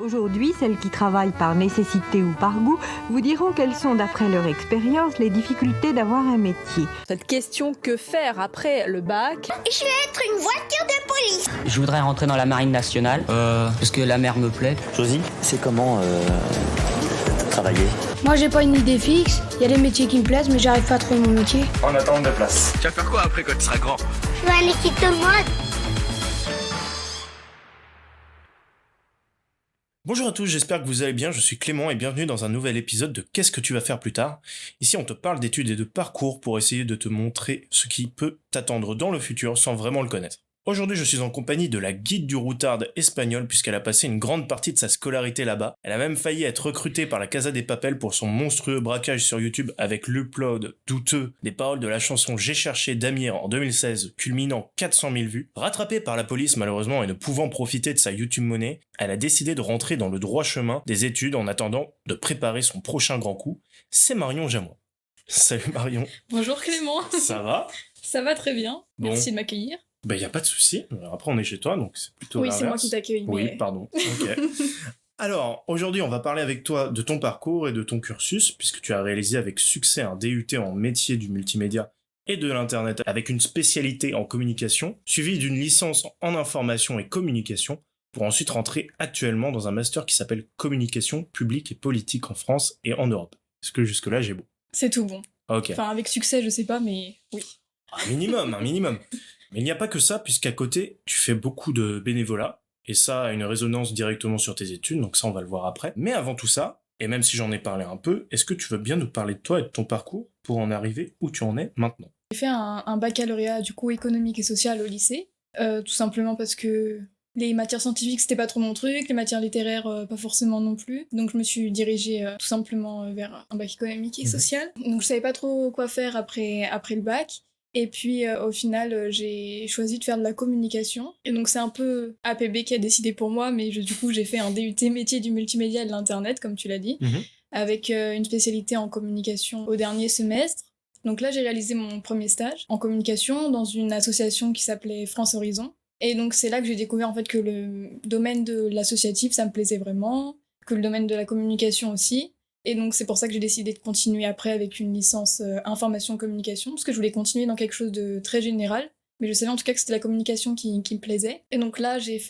Aujourd'hui, celles qui travaillent par nécessité ou par goût vous diront quelles sont, d'après leur expérience, les difficultés d'avoir un métier. Cette question, que faire après le bac? Je vais être une voiture de police. Je voudrais rentrer dans la marine nationale, parce que la mer me plaît. Josie, c'est comment travailler? Moi j'ai pas une idée fixe, il y a des métiers qui me plaisent mais j'arrive pas à trouver mon métier. En attente de place. Tu vas faire quoi après quand tu seras grand? Je vais à l'équipe de mode. Bonjour à tous, j'espère que vous allez bien, je suis Clément et bienvenue dans un nouvel épisode de Qu'est-ce que tu vas faire plus tard? Ici on te parle d'études et de parcours pour essayer de te montrer ce qui peut t'attendre dans le futur sans vraiment le connaître. Aujourd'hui je suis en compagnie de la guide du routard espagnol puisqu'elle a passé une grande partie de sa scolarité là-bas. Elle a même failli être recrutée par la Casa de Papel pour son monstrueux braquage sur YouTube avec l'upload douteux des paroles de la chanson J'ai cherché d'Amir en 2016 culminant 400 000 vues. Rattrapée par la police malheureusement et ne pouvant profiter de sa YouTube monnaie, elle a décidé de rentrer dans le droit chemin des études en attendant de préparer son prochain grand coup. C'est Marion Jamois. Salut Marion. Bonjour Clément. Ça va? Ça va très bien, merci de m'accueillir. Bah y a pas de souci. Après on est chez toi donc c'est plutôt Oui, l'inverse. c'est moi qui t'accueille. Oui, mais... pardon. Ok. Alors, aujourd'hui, on va parler avec toi de ton parcours et de ton cursus, puisque tu as réalisé avec succès un DUT en métier du multimédia et de l'internet avec une spécialité en communication, suivie d'une licence en information et communication, pour ensuite rentrer actuellement dans un master qui s'appelle communication publique et politique en France et en Europe. Est-ce que jusque-là j'ai bon? C'est tout bon. Ok. Enfin, avec succès, je sais pas, mais oui. Un minimum, un minimum. Mais il n'y a pas que ça, puisqu'à côté, tu fais beaucoup de bénévolat, et ça a une résonance directement sur tes études, donc ça on va le voir après. Mais avant tout ça, et même si j'en ai parlé un peu, est-ce que tu veux bien nous parler de toi et de ton parcours pour en arriver où tu en es maintenant? J'ai fait un baccalauréat du coup économique et social au lycée, tout simplement parce que les matières scientifiques c'était pas trop mon truc, les matières littéraires pas forcément non plus, donc je me suis dirigée tout simplement vers un bac économique et social. Donc je savais pas trop quoi faire après le bac. Et puis au final, j'ai choisi de faire de la communication. Et donc c'est un peu APB qui a décidé pour moi, mais du coup j'ai fait un DUT métier du multimédia et de l'internet, comme tu l'as dit, avec une spécialité en communication au dernier semestre. Donc là j'ai réalisé mon premier stage en communication dans une association qui s'appelait France Horizon. Et donc c'est là que j'ai découvert en fait que le domaine de l'associatif ça me plaisait vraiment, que le domaine de la communication aussi. Et donc c'est pour ça que j'ai décidé de continuer après avec une licence information-communication, parce que je voulais continuer dans quelque chose de très général, mais je savais en tout cas que c'était la communication qui me plaisait. Et donc là j'ai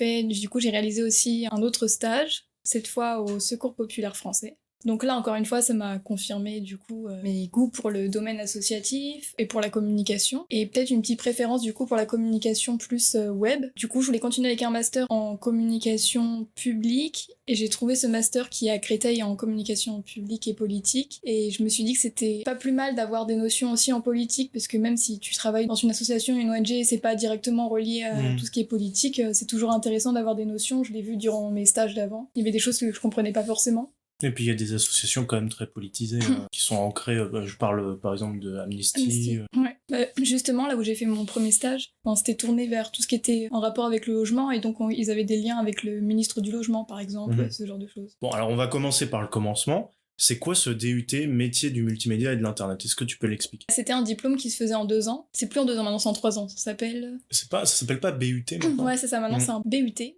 réalisé aussi un autre stage, cette fois au Secours Populaire Français. Donc là encore une fois ça m'a confirmé du coup mes goûts pour le domaine associatif et pour la communication, et peut-être une petite préférence du coup pour la communication plus web. Du coup je voulais continuer avec un master en communication publique, et j'ai trouvé ce master qui est à Créteil en communication publique et politique, et je me suis dit que c'était pas plus mal d'avoir des notions aussi en politique, parce que même si tu travailles dans une association, une ONG, et c'est pas directement relié à tout ce qui est politique, c'est toujours intéressant d'avoir des notions. Je l'ai vu durant mes stages d'avant, il y avait des choses que je comprenais pas forcément. Et puis il y a des associations quand même très politisées qui sont ancrées, je parle par exemple de Amnesty. Ouais. Justement, là où j'ai fait mon premier stage, c'était tourné vers tout ce qui était en rapport avec le logement, et donc ils avaient des liens avec le ministre du Logement par exemple, ce genre de choses. Bon, alors on va commencer par le commencement. C'est quoi ce DUT métier du multimédia et de l'internet? Est-ce que tu peux l'expliquer? C'était un diplôme qui se faisait en 2 ans. C'est plus en 2 ans, maintenant c'est en 3 ans. Ça s'appelle pas BUT maintenant? Ouais, c'est ça, maintenant c'est un BUT.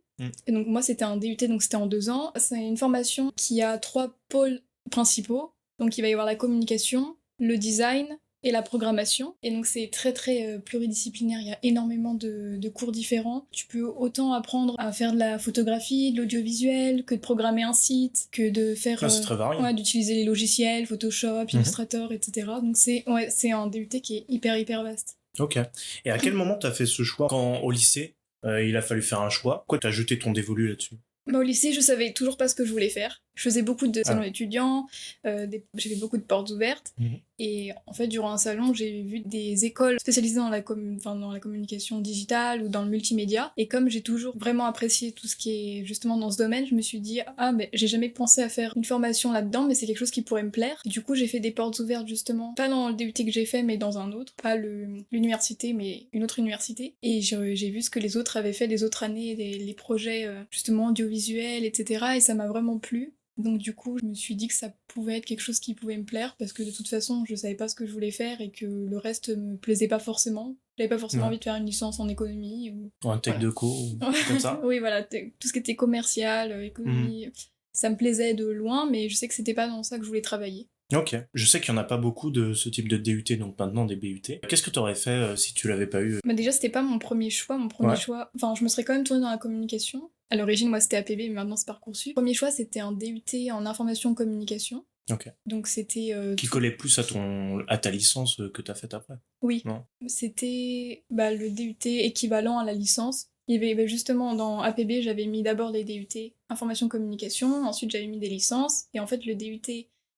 Et donc moi c'était un DUT, donc c'était en 2 ans. C'est une formation qui a 3 pôles principaux. Donc il va y avoir la communication, le design et la programmation. Et donc c'est très très pluridisciplinaire, il y a énormément de cours différents. Tu peux autant apprendre à faire de la photographie, de l'audiovisuel, que de programmer un site, que de faire... c'est très varié. D'utiliser les logiciels, Photoshop, Illustrator, etc. Donc c'est un DUT qui est hyper vaste. Ok. Et à quel moment t'as fait ce choix? Quand au lycée, il a fallu faire un choix. Pourquoi t'as jeté ton dévolu là-dessus? Au lycée, je savais toujours pas ce que je voulais faire. Je faisais beaucoup de salons étudiants, j'ai fait beaucoup de portes ouvertes, et en fait, durant un salon, j'ai vu des écoles spécialisées dans la communication digitale ou dans le multimédia, et comme j'ai toujours vraiment apprécié tout ce qui est justement dans ce domaine, je me suis dit, mais j'ai jamais pensé à faire une formation là-dedans, mais c'est quelque chose qui pourrait me plaire. Et du coup, j'ai fait des portes ouvertes justement, pas dans le DUT que j'ai fait, mais dans un autre, pas l'université, mais une autre université, et j'ai vu ce que les autres avaient fait les autres années, les projets justement audiovisuels, etc., et ça m'a vraiment plu. Donc du coup, je me suis dit que ça pouvait être quelque chose qui pouvait me plaire, parce que de toute façon, je savais pas ce que je voulais faire et que le reste me plaisait pas forcément. J'avais pas forcément Ouais. envie de faire une licence en économie ou... Ou un tech Voilà. de co, ou comme ça. Oui, voilà, tout ce qui était commercial, économie, ça me plaisait de loin, mais je sais que c'était pas dans ça que je voulais travailler. Ok. Je sais qu'il y en a pas beaucoup de ce type de DUT, donc maintenant des BUT. Qu'est-ce que t'aurais fait si tu l'avais pas eu? Bah déjà, c'était pas mon premier choix. Mon premier Ouais. choix, enfin, je me serais quand même tournée dans la communication. À l'origine, moi, c'était APB, mais maintenant, c'est Parcoursup. Premier choix, c'était un DUT en information communication. Ok. Donc, c'était... Qui collait plus à ta licence que t'as faite après. Oui, Non. c'était le DUT équivalent à la licence. Il y avait justement dans APB, j'avais mis d'abord les DUT information communication, ensuite j'avais mis des licences, et en fait le DUT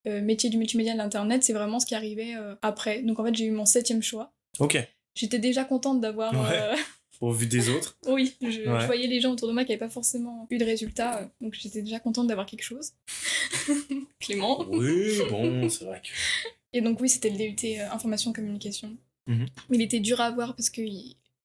métier du multimédia de l'internet, c'est vraiment ce qui arrivait après. Donc en fait j'ai eu mon 7e choix. Ok. J'étais déjà contente d'avoir... Ouais. Au vu des autres. Oui, je Ouais. voyais les gens autour de moi qui n'avaient pas forcément eu de résultats, donc j'étais déjà contente d'avoir quelque chose. Clément. Oui, bon, c'est vrai que... Et donc oui, c'était le DUT information communication. Mhm. Mais il était dur à avoir parce que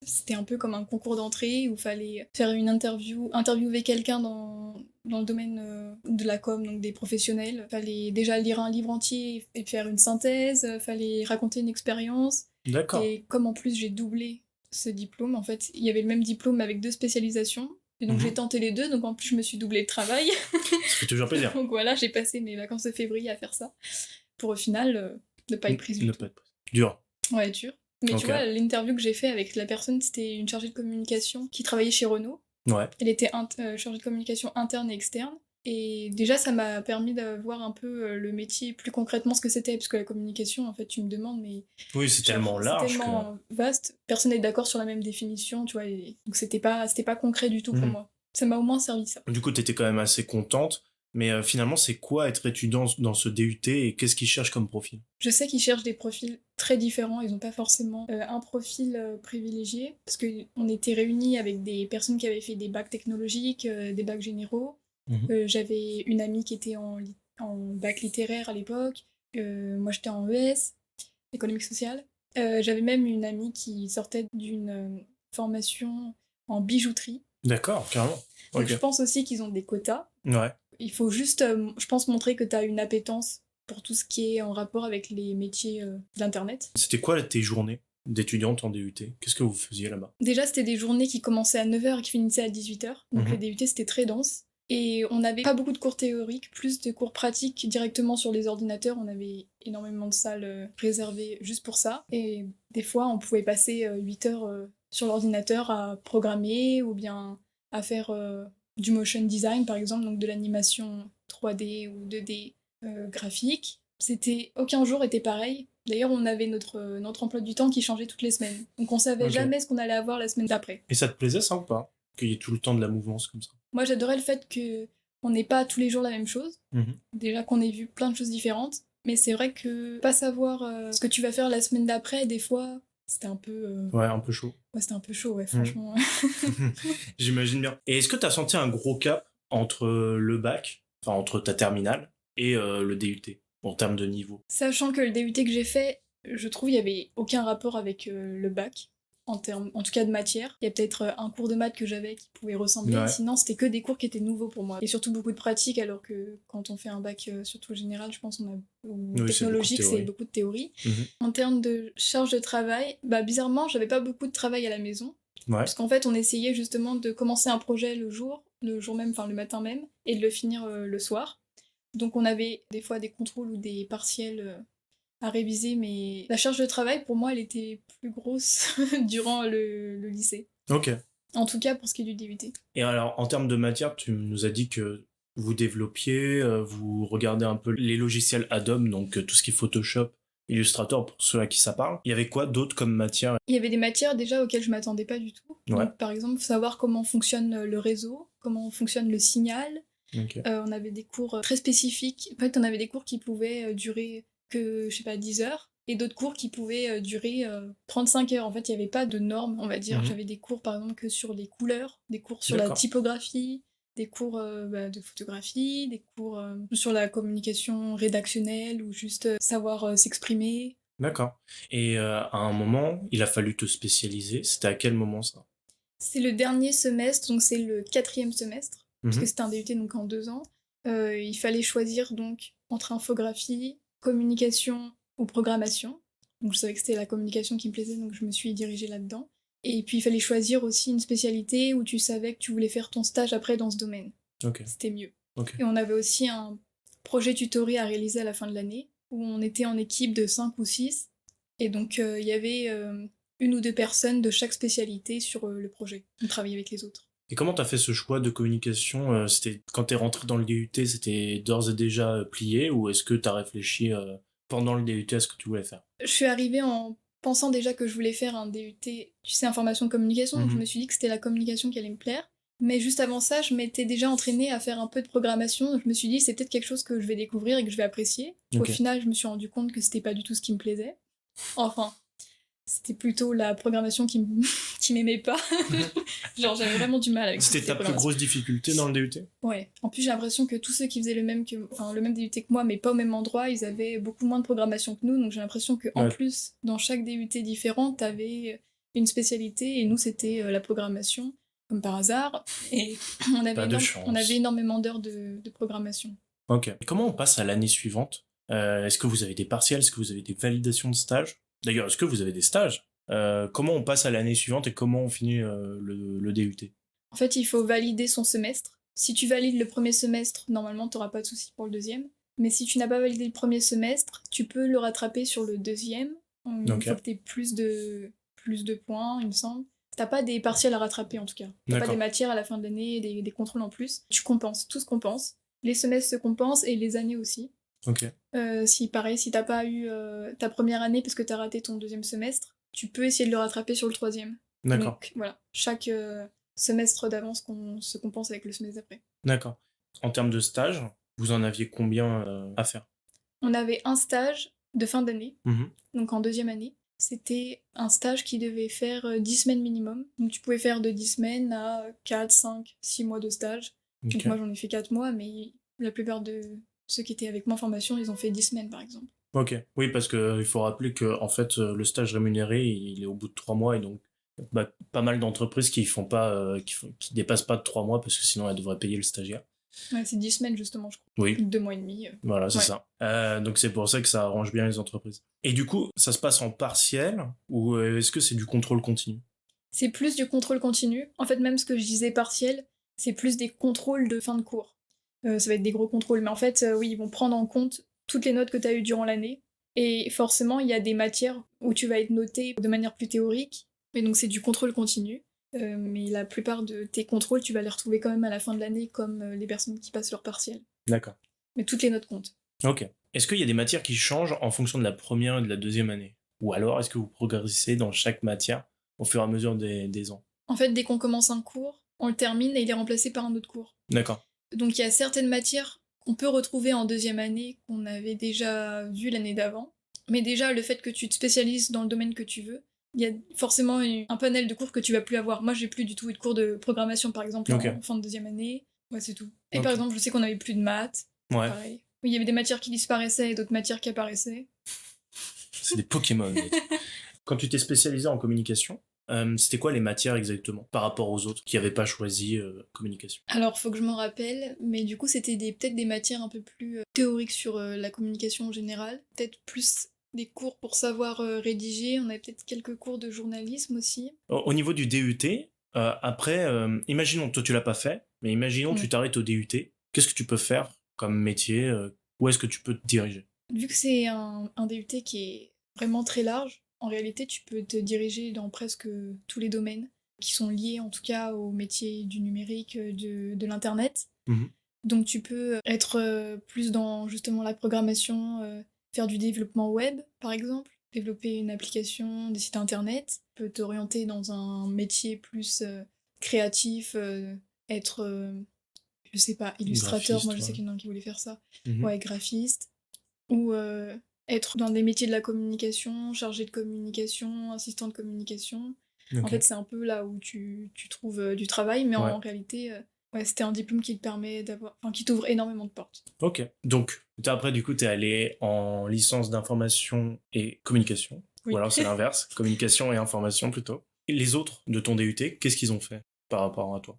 c'était un peu comme un concours d'entrée où il fallait faire une interviewer quelqu'un dans le domaine de la com, donc des professionnels. Il fallait déjà lire un livre entier et faire une synthèse, il fallait raconter une expérience. D'accord. Et comme en plus j'ai doublé ce diplôme, en fait, il y avait le même diplôme avec 2 spécialisations. Et donc Mhm. j'ai tenté les 2, donc en plus je me suis doublé le travail. Ça fait toujours plaisir. Donc voilà, j'ai passé mes vacances de février à faire ça. Pour au final ne pas être prise du Ne tout. pas être prise. Dur. Ouais, dur. Mais Ok. tu vois, l'interview que j'ai fait avec la personne, c'était une chargée de communication qui travaillait chez Renault. Ouais. Elle était chargée de communication interne et externe. Et déjà, ça m'a permis de voir un peu le métier plus concrètement ce que c'était. Parce que la communication, en fait, tu me demandes, mais Oui, c'est genre, tellement large c'est tellement vaste. Personne n'est d'accord sur la même définition, tu vois. Donc c'était pas concret du tout pour Mhm. moi. Ça m'a au moins servi ça. que... Du coup, t'étais quand même assez contente. Mais finalement, c'est quoi être étudiant dans ce DUT et qu'est-ce qu'ils cherchent comme profil? Je sais qu'ils cherchent des profils très différents, ils n'ont pas forcément un profil privilégié, parce qu'on était réunis avec des personnes qui avaient fait des bacs technologiques, des bacs généraux. Mhm. J'avais une amie qui était en bac littéraire à l'époque, moi j'étais en ES, économique sociale. J'avais même une amie qui sortait d'une formation en bijouterie. D'accord, carrément. Donc Ok. je pense aussi qu'ils ont des quotas. Ouais. Il faut juste, je pense, montrer que tu as une appétence pour tout ce qui est en rapport avec les métiers d'Internet. C'était quoi tes journées d'étudiante en DUT? Qu'est-ce que vous faisiez là-bas? Déjà, c'était des journées qui commençaient à 9h et qui finissaient à 18h. Donc Mhm. le DUT, c'était très dense. Et on n'avait pas beaucoup de cours théoriques, plus de cours pratiques directement sur les ordinateurs. On avait énormément de salles réservées juste pour ça. Et des fois, on pouvait passer 8 heures sur l'ordinateur à programmer ou bien à faire du motion design, par exemple, donc de l'animation 3D ou 2D graphique. Aucun jour était pareil. D'ailleurs, on avait notre emploi du temps qui changeait toutes les semaines. Donc on savait Ok. jamais ce qu'on allait avoir la semaine d'après. Et ça te plaisait ça ou pas? Qu'il y ait tout le temps de la mouvance comme ça? Moi, j'adorais le fait qu'on n'ait pas tous les jours la même chose. Mhm. Déjà qu'on ait vu plein de choses différentes. Mais c'est vrai que pas savoir ce que tu vas faire la semaine d'après, des fois, c'était un peu... Ouais, un peu chaud. Ouais, c'était un peu chaud, ouais, franchement. J'imagine bien. Et est-ce que t'as senti un gros cap entre le bac, enfin entre ta terminale, et le DUT, en termes de niveau? Sachant que le DUT que j'ai fait, je trouve il y avait aucun rapport avec le bac. En tout cas de matière. Il y a peut-être un cours de maths que j'avais qui pouvait ressembler, Ouais. sinon c'était que des cours qui étaient nouveaux pour moi. Et surtout beaucoup de pratique, alors que quand on fait un bac, surtout général, je pense ou c'est technologique, beaucoup de c'est beaucoup de théorie. Mhm. En termes de charge de travail, bizarrement, j'avais pas beaucoup de travail à la maison. Ouais. Parce qu'en fait, on essayait justement de commencer un projet le jour même, enfin le matin même, et de le finir le soir. Donc on avait des fois des contrôles ou des partiels à réviser, mais la charge de travail, pour moi, elle était plus grosse durant le lycée. Ok. En tout cas, pour ce qui est du DUT. Et alors, en termes de matière, tu nous as dit que vous développiez, vous regardez un peu les logiciels Adobe, donc tout ce qui est Photoshop, Illustrator, pour ceux à qui ça parle. Il y avait quoi d'autre comme matière? Il y avait des matières déjà auxquelles je m'attendais pas du tout. Ouais. Donc, par exemple, savoir comment fonctionne le réseau, comment fonctionne le signal. Ok. On avait des cours très spécifiques. En fait, on avait des cours qui pouvaient durer que, je sais pas, 10 heures. Et d'autres cours qui pouvaient durer 35 heures. En fait, il n'y avait pas de normes, on va dire. Mhm. J'avais des cours, par exemple, que sur les couleurs, des cours sur la D'accord. typographie, des cours de photographie, des cours sur la communication rédactionnelle ou juste savoir s'exprimer. D'accord. Et à un moment, il a fallu te spécialiser. C'était à quel moment ça? C'est le dernier semestre, donc c'est le 4e semestre, parce Mhm. que c'était un DUT donc en 2 ans. Il fallait choisir donc entre infographie, communication ou programmation. Donc je savais que c'était la communication qui me plaisait, donc je me suis dirigée là-dedans. Et puis il fallait choisir aussi une spécialité où tu savais que tu voulais faire ton stage après dans ce domaine. Ok. C'était mieux. Ok. Et on avait aussi un projet tutoré à réaliser à la fin de l'année, où on était en équipe de 5 ou 6. Et donc il y avait 1 ou 2 personnes de chaque spécialité sur le projet. On travaillait avec les autres. Et comment t'as fait ce choix de communication? C'était quand t'es rentré dans le DUT, c'était d'ores et déjà plié, ou est-ce que t'as réfléchi pendant le DUT à ce que tu voulais faire? Je suis arrivée en pensant déjà que je voulais faire un DUT, tu sais, information communication, donc je me suis dit que c'était la communication qui allait me plaire. Mais juste avant ça, je m'étais déjà entraînée à faire un peu de programmation, donc je me suis dit c'est peut-être quelque chose que je vais découvrir et que je vais apprécier. Ok. Au final, je me suis rendu compte que c'était pas du tout ce qui me plaisait. Enfin, c'était plutôt la programmation qui m'aimait pas. Genre j'avais vraiment du mal avec C'était ta plus grosse difficulté dans le DUT? Ouais. En plus, j'ai l'impression que tous ceux qui faisaient le même DUT que moi, mais pas au même endroit, ils avaient beaucoup moins de programmation que nous. Donc j'ai l'impression que en plus, dans chaque DUT différent, t'avais une spécialité et nous, c'était la programmation, comme par hasard. Et on avait énormément d'heures de programmation. Ok. Et comment on passe à l'année suivante? Est-ce que vous avez des partiels? Est-ce que vous avez des validations de stage? D'ailleurs, est-ce que vous avez des stages? Comment on passe à l'année suivante et comment on finit le DUT? En fait, il faut valider son semestre. Si tu valides le premier semestre, normalement, t'auras pas de soucis pour le deuxième. Mais si tu n'as pas validé le premier semestre, tu peux le rattraper sur le deuxième. Il faut que t'aies plus de points, il me semble. T'as pas des partiels à rattraper, en tout cas. T'as pas des matières à la fin de l'année, des contrôles en plus. Tu compenses, tout se compense. Les semestres se compensent et les années aussi. Ok. Si t'as pas eu ta première année parce que t'as raté ton deuxième semestre, tu peux essayer de le rattraper sur le troisième. D'accord. Donc voilà, chaque semestre d'avance qu'on se compense avec le semestre d'après. D'accord. En termes de stage, vous en aviez combien à faire? On avait un stage de fin d'année, donc en deuxième année. C'était un stage qui devait faire 10 semaines minimum. Donc tu pouvais faire de 10 semaines à 4, 5, 6 mois de stage. Ok. Donc moi j'en ai fait 4 mois, mais la plupart de ceux qui étaient avec moi en formation, ils ont fait 10 semaines par exemple. Ok. Oui, parce que il faut rappeler que en fait, le stage rémunéré, il est au bout de 3 mois et donc pas mal d'entreprises qui font pas, qui dépassent pas de 3 mois parce que sinon elles devraient payer le stagiaire. Ouais, c'est 10 semaines justement, je crois. Oui. 2 mois et demi. Voilà, c'est Ouais. ça. Donc c'est pour ça que ça arrange bien les entreprises. Et du coup, ça se passe en partiel ou est-ce que c'est du contrôle continu? C'est plus du contrôle continu. En fait, même ce que je disais partiel, c'est plus des contrôles de fin de cours. Ça va être des gros contrôles, mais en fait, oui, ils vont prendre en compte toutes les notes que tu as eues durant l'année. Et forcément, il y a des matières où tu vas être noté de manière plus théorique, et donc c'est du contrôle continu. Mais la plupart de tes contrôles, tu vas les retrouver quand même à la fin de l'année, comme les personnes qui passent leur partiel. D'accord. Mais toutes les notes comptent. Ok. Est-ce qu'il y a des matières qui changent en fonction de la première et de la deuxième année? Ou alors est-ce que vous progressez dans chaque matière au fur et à mesure des ans? En fait, dès qu'on commence un cours, on le termine et il est remplacé par un autre cours. D'accord. Donc il y a certaines matières qu'on peut retrouver en deuxième année, qu'on avait déjà vues l'année d'avant. Mais déjà, le fait que tu te spécialises dans le domaine que tu veux, il y a forcément un panel de cours que tu vas plus avoir. Moi, j'ai plus du tout eu de cours de programmation, par exemple, en fin de deuxième année. Ouais, c'est tout. Et par exemple, je sais qu'on avait plus de maths. Ouais. Pareil. Oui, il y avait des matières qui disparaissaient et d'autres matières qui apparaissaient. C'est des Pokémon. Quand tu t'es spécialisé en communication, c'était quoi les matières exactement par rapport aux autres qui n'avaient pas choisi communication? Alors, faut que je m'en rappelle, mais du coup, c'était peut-être des matières un peu plus théoriques sur la communication en général. Peut-être plus des cours pour savoir rédiger. On avait peut-être quelques cours de journalisme aussi. Au niveau du DUT, après, imaginons, toi tu l'as pas fait, mais imaginons tu t'arrêtes au DUT. Qu'est-ce que tu peux faire comme métier? Où est-ce que tu peux te diriger? Vu que c'est un DUT qui est vraiment très large, en réalité, tu peux te diriger dans presque tous les domaines qui sont liés, en tout cas, au métier du numérique, de l'Internet. Donc tu peux être plus dans, justement, la programmation, faire du développement web, par exemple, développer une application, des sites Internet. Tu peux t'orienter dans un métier plus créatif, être, je sais pas, illustrateur. Graphiste, moi, je sais ouais. qu'il y en a qui voulaient faire ça. Ouais, graphiste. Ou être dans des métiers de la communication, chargé de communication, assistant de communication. Ok. En fait, c'est un peu là où tu trouves du travail, mais en réalité, c'était un diplôme qui te permet d'avoir, enfin, qui t'ouvre énormément de portes. Ok. Donc, après, du coup, t'es allé en licence d'information et communication. Oui. Ou alors c'est l'inverse, communication et information plutôt. Et les autres de ton DUT, qu'est-ce qu'ils ont fait par rapport à toi?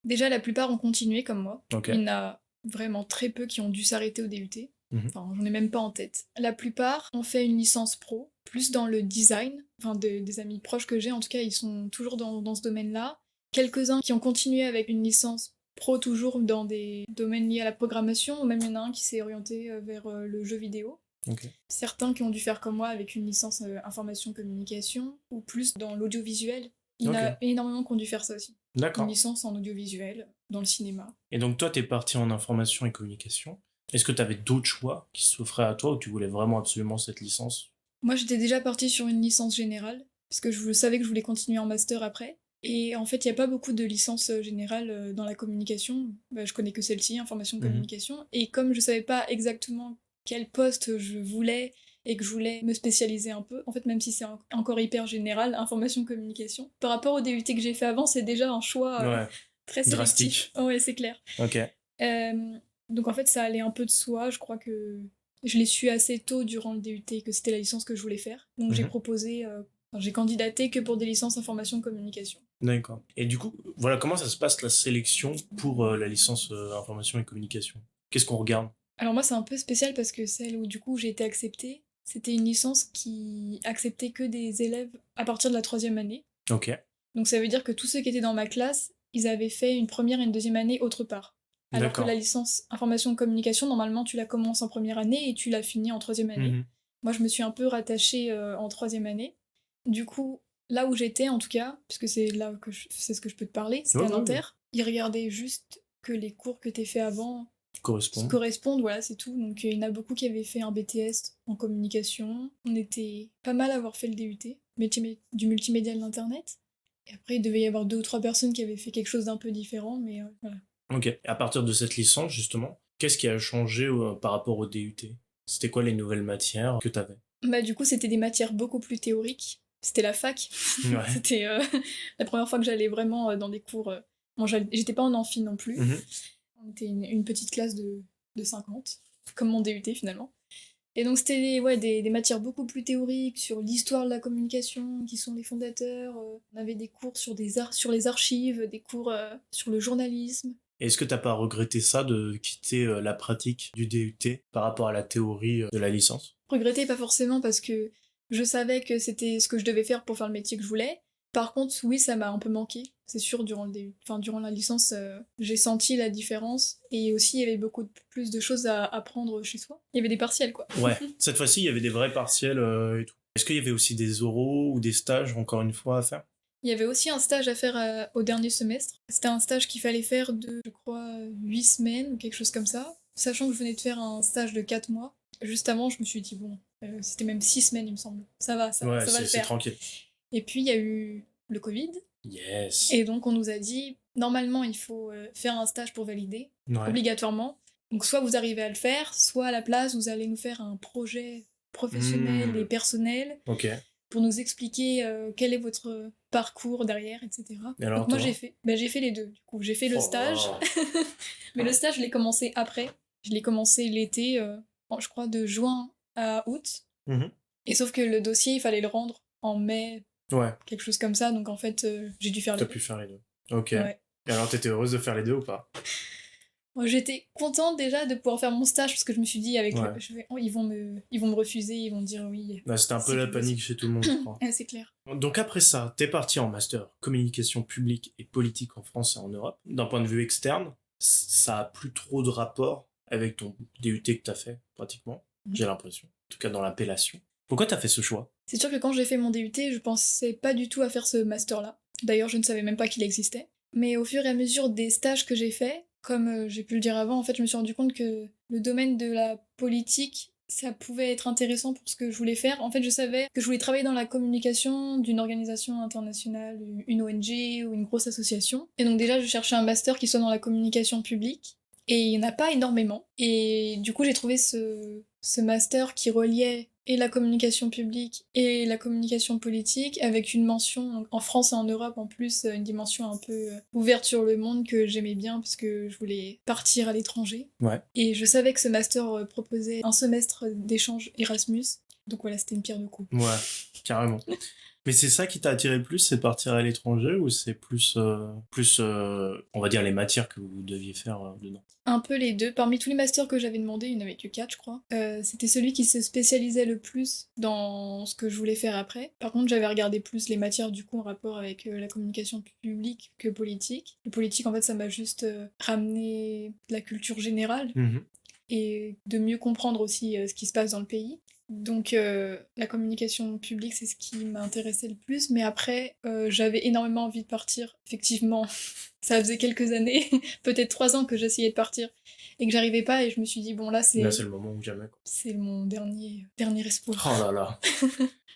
Déjà, la plupart ont continué comme moi. Ok. Il y en a vraiment très peu qui ont dû s'arrêter au DUT. Enfin, j'en ai même pas en tête. La plupart ont fait une licence pro, plus dans le design. Enfin, des amis proches que j'ai, en tout cas, ils sont toujours dans ce domaine-là. Quelques-uns qui ont continué avec une licence pro toujours dans des domaines liés à la programmation, ou même il y en a un qui s'est orienté vers le jeu vidéo. Ok. Certains qui ont dû faire comme moi avec une licence information-communication, ou plus dans l'audiovisuel. Il y en a énormément qui ont dû faire ça aussi. D'accord. Une licence en audiovisuel, dans le cinéma. Et donc toi, t'es parti en information et communication. Est-ce que t'avais d'autres choix qui s'offraient à toi ou tu voulais vraiment absolument cette licence? Moi, j'étais déjà partie sur une licence générale, parce que je savais que je voulais continuer en master après. Et en fait, il n'y a pas beaucoup de licences générales dans la communication. Bah, je connais que celle-ci, information-communication. Et comme je savais pas exactement quel poste je voulais et que je voulais me spécialiser un peu, en fait, même si c'est encore hyper général, information-communication, par rapport au DUT que j'ai fait avant, c'est déjà un choix très sélectif. Drastique. Oh, ouais, c'est clair. Ok. Donc en fait, ça allait un peu de soi. Je crois que je l'ai su assez tôt durant le DUT que c'était la licence que je voulais faire. Donc j'ai proposé... j'ai candidaté que pour des licences information-communication. D'accord. Et du coup, voilà, comment ça se passe la sélection pour la licence information et communication? Qu'est-ce qu'on regarde? Alors moi, c'est un peu spécial parce que celle où du coup j'ai été acceptée, c'était une licence qui acceptait que des élèves à partir de la 3e année. Ok. Donc ça veut dire que tous ceux qui étaient dans ma classe, ils avaient fait une première et une 2e année autre part. Alors que la licence information-communication, normalement, tu la commences en première année et tu la finis en 3e année. Moi, je me suis un peu rattachée en 3e année. Du coup, là où j'étais, en tout cas, puisque c'est là que c'est ce que je peux te parler, c'était à Nanterre, ils regardaient juste que les cours que t'aies fait avant correspondent, voilà, c'est tout. Donc il y en a beaucoup qui avaient fait un BTS en communication. On était pas mal à avoir fait le DUT, métier du multimédia de l'internet. Et après, il devait y avoir 2 ou 3 personnes qui avaient fait quelque chose d'un peu différent, mais voilà. Ok. Et à partir de cette licence, justement, qu'est-ce qui a changé par rapport au DUT? C'était quoi les nouvelles matières que t'avais? Bah du coup, c'était des matières beaucoup plus théoriques. C'était la fac. Ouais. C'était la première fois que j'allais vraiment dans des cours. Bon, j'étais pas en amphi non plus. On était une petite classe de 50, comme mon DUT finalement. Et donc c'était des matières beaucoup plus théoriques sur l'histoire de la communication, qui sont les fondateurs. On avait des cours sur les archives, des cours sur le journalisme. Est-ce que t'as pas regretté ça de quitter la pratique du DUT par rapport à la théorie de la licence? Regretter, pas forcément, parce que je savais que c'était ce que je devais faire pour faire le métier que je voulais. Par contre, oui, ça m'a un peu manqué. C'est sûr, durant la licence, j'ai senti la différence. Et aussi, il y avait beaucoup plus de choses à apprendre chez soi. Il y avait des partiels, quoi. Ouais, cette fois-ci, il y avait des vrais partiels et tout. Est-ce qu'il y avait aussi des oraux ou des stages, encore une fois, à faire? Il y avait aussi un stage à faire au dernier semestre. C'était un stage qu'il fallait faire de, je crois, 8 semaines ou quelque chose comme ça. Sachant que je venais de faire un stage de 4 mois. Juste avant, je me suis dit, bon, c'était même 6 semaines, il me semble. Ça va le faire. C'est tranquille. Et puis, il y a eu le Covid. Yes. Et donc, on nous a dit, normalement, il faut faire un stage pour valider, obligatoirement. Donc, soit vous arrivez à le faire, soit à la place, vous allez nous faire un projet professionnel et personnel pour nous expliquer quel est votre parcours derrière, etc. Et alors, donc, moi, j'ai fait les deux. Du coup, j'ai fait le stage. Mais le stage, je l'ai commencé après. Je l'ai commencé l'été, je crois, de juin à août. Et sauf que le dossier, il fallait le rendre en mai. Quelque chose comme ça, donc en fait, j'ai dû faire les deux. T'as pu faire les deux. Ok. Ouais. Et alors, t'étais heureuse de faire les deux ou pas? Moi, j'étais contente déjà de pouvoir faire mon stage, parce que je me suis dit, avec ils vont me refuser, ils vont dire oui. Bah, c'était un peu la panique chez tout le monde, je crois. C'est clair. Donc après ça, t'es parti en master communication publique et politique en France et en Europe. D'un point de vue externe, ça a plus trop de rapport avec ton DUT que t'as fait, pratiquement. J'ai l'impression. En tout cas, dans l'appellation. Pourquoi t'as fait ce choix? C'est sûr que quand j'ai fait mon DUT, je pensais pas du tout à faire ce master-là. D'ailleurs, je ne savais même pas qu'il existait. Mais au fur et à mesure des stages que j'ai faits, comme j'ai pu le dire avant, en fait, je me suis rendu compte que le domaine de la politique, ça pouvait être intéressant pour ce que je voulais faire. En fait, je savais que je voulais travailler dans la communication d'une organisation internationale, une ONG ou une grosse association. Et donc déjà, je cherchais un master qui soit dans la communication publique. Et il n'y en a pas énormément. Et du coup, j'ai trouvé ce master qui reliait et la communication publique et la communication politique, avec une mention en France et en Europe en plus, une dimension un peu ouverte sur le monde que j'aimais bien parce que je voulais partir à l'étranger. Et je savais que ce master proposait un semestre d'échange Erasmus. Donc voilà, c'était une pierre deux coups. Ouais, carrément. Mais c'est ça qui t'a attiré le plus, c'est de partir à l'étranger ou c'est plus, on va dire, les matières que vous deviez faire dedans? Un peu les deux. Parmi tous les masters que j'avais demandé, il n'y en avait que 4, je crois. C'était celui qui se spécialisait le plus dans ce que je voulais faire après. Par contre, j'avais regardé plus les matières du coup en rapport avec la communication publique que politique. Le politique, en fait, ça m'a juste ramené de la culture générale et de mieux comprendre aussi ce qui se passe dans le pays. Donc la communication publique, c'est ce qui m'intéressait le plus, mais après, j'avais énormément envie de partir. Effectivement, ça faisait quelques années, peut-être 3 ans que j'essayais de partir, et que j'arrivais pas, et je me suis dit, bon là, Là, c'est le moment ou jamais, quoi. c'est mon dernier espoir. Oh là là.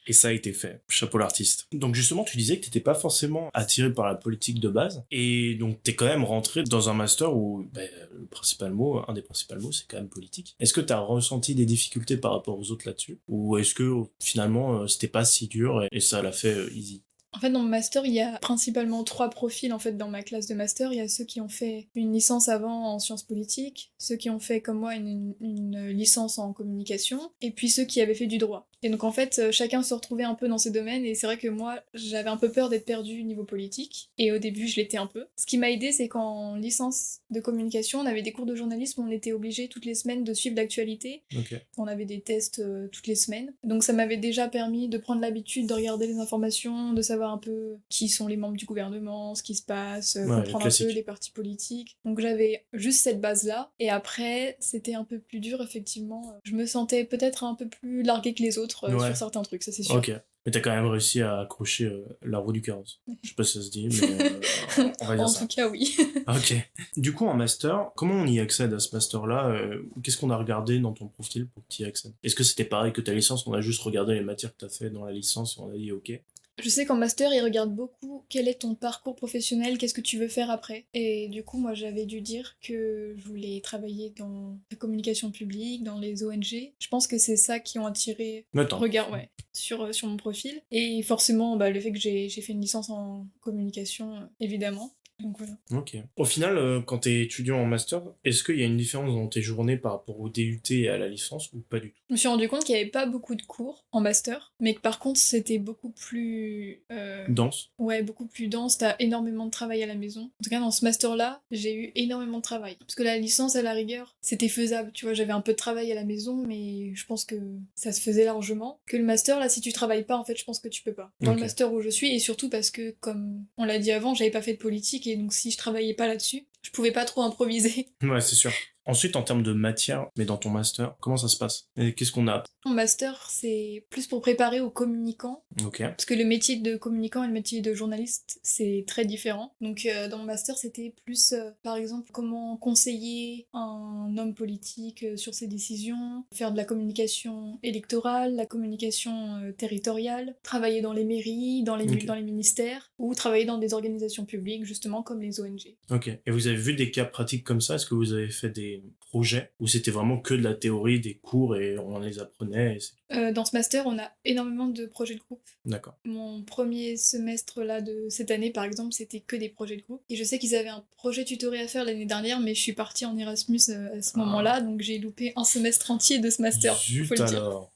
Et ça a été fait. Chapeau l'artiste. Donc justement, tu disais que t'étais pas forcément attiré par la politique de base. Et donc t'es quand même rentré dans un master où un des principaux mots, c'est quand même politique. Est-ce que t'as ressenti des difficultés par rapport aux autres là-dessus? Ou est-ce que finalement c'était pas si dur et ça l'a fait easy? En fait, dans mon master, il y a principalement 3 profils en fait dans ma classe de master. Il y a ceux qui ont fait une licence avant en sciences politiques, ceux qui ont fait comme moi une licence en communication, et puis ceux qui avaient fait du droit. Et donc en fait, chacun se retrouvait un peu dans ces domaines, et c'est vrai que moi, j'avais un peu peur d'être perdue au niveau politique, et au début, je l'étais un peu. Ce qui m'a aidée, c'est qu'en licence de communication, on avait des cours de journalisme où on était obligé toutes les semaines de suivre l'actualité. Ok. On avait des tests toutes les semaines. Donc ça m'avait déjà permis de prendre l'habitude de regarder les informations, de savoir un peu qui sont les membres du gouvernement, ce qui se passe, comprendre un peu les partis politiques. Donc j'avais juste cette base-là. Et après, c'était un peu plus dur, effectivement. Je me sentais peut-être un peu plus larguée que les autres sur certains trucs, ça c'est sûr. Ok. Mais t'as quand même réussi à accrocher la roue du carrosse. Je sais pas si ça se dit, mais on va dire en ça. tout cas, oui. Ok. Du coup, en master, comment on y accède à ce master-là? Qu'est-ce qu'on a regardé dans ton profil pour que tu y accèdes? Est-ce que c'était pareil que ta licence? On a juste regardé les matières que t'as fait dans la licence et on a dit ok. Je sais qu'en master, ils regardent beaucoup quel est ton parcours professionnel, qu'est-ce que tu veux faire après. Et du coup, moi, j'avais dû dire que je voulais travailler dans la communication publique, dans les ONG. Je pense que c'est ça qui ont attiré regard sur mon profil. Et forcément, le fait que j'ai fait une licence en communication, évidemment. Donc voilà. Ok. Au final, quand t'es étudiant en master, est-ce qu'il y a une différence dans tes journées par rapport au DUT et à la licence ou pas du tout? Je me suis rendu compte qu'il n'y avait pas beaucoup de cours en master, mais que par contre c'était beaucoup plus... Dense? Ouais, beaucoup plus dense, t'as énormément de travail à la maison. En tout cas, dans ce master-là, j'ai eu énormément de travail. Parce que la licence, à la rigueur, c'était faisable, tu vois, j'avais un peu de travail à la maison, mais je pense que ça se faisait largement. Que le master, là, si tu travailles pas, en fait, je pense que tu peux pas. Dans le master où je suis, et surtout parce que, comme on l'a dit avant, j'avais pas fait de politique, et donc si je travaillais pas là-dessus, je pouvais pas trop improviser. Ouais, c'est sûr. Ensuite, en termes de matière, mais dans ton master, comment ça se passe? Et qu'est-ce qu'on a? Mon master, c'est plus pour préparer aux communicants. Ok. Parce que le métier de communicant et le métier de journaliste, c'est très différent. Donc dans mon master, c'était plus, par exemple, comment conseiller un homme politique sur ses décisions, faire de la communication électorale, la communication territoriale, travailler dans les mairies, dans les ministères, ou travailler dans des organisations publiques, justement, comme les ONG. Ok. Et vous avez vu des cas pratiques comme ça? Est-ce que vous avez fait des projets où c'était vraiment que de la théorie, des cours et on les apprenait Dans ce master, on a énormément de projets de groupe. D'accord. Mon premier semestre là de cette année, par exemple, c'était que des projets de groupe. Et je sais qu'ils avaient un projet tutoré à faire l'année dernière, mais je suis partie en Erasmus à ce moment-là, donc j'ai loupé un semestre entier de ce master. Zut faut le dire. alors.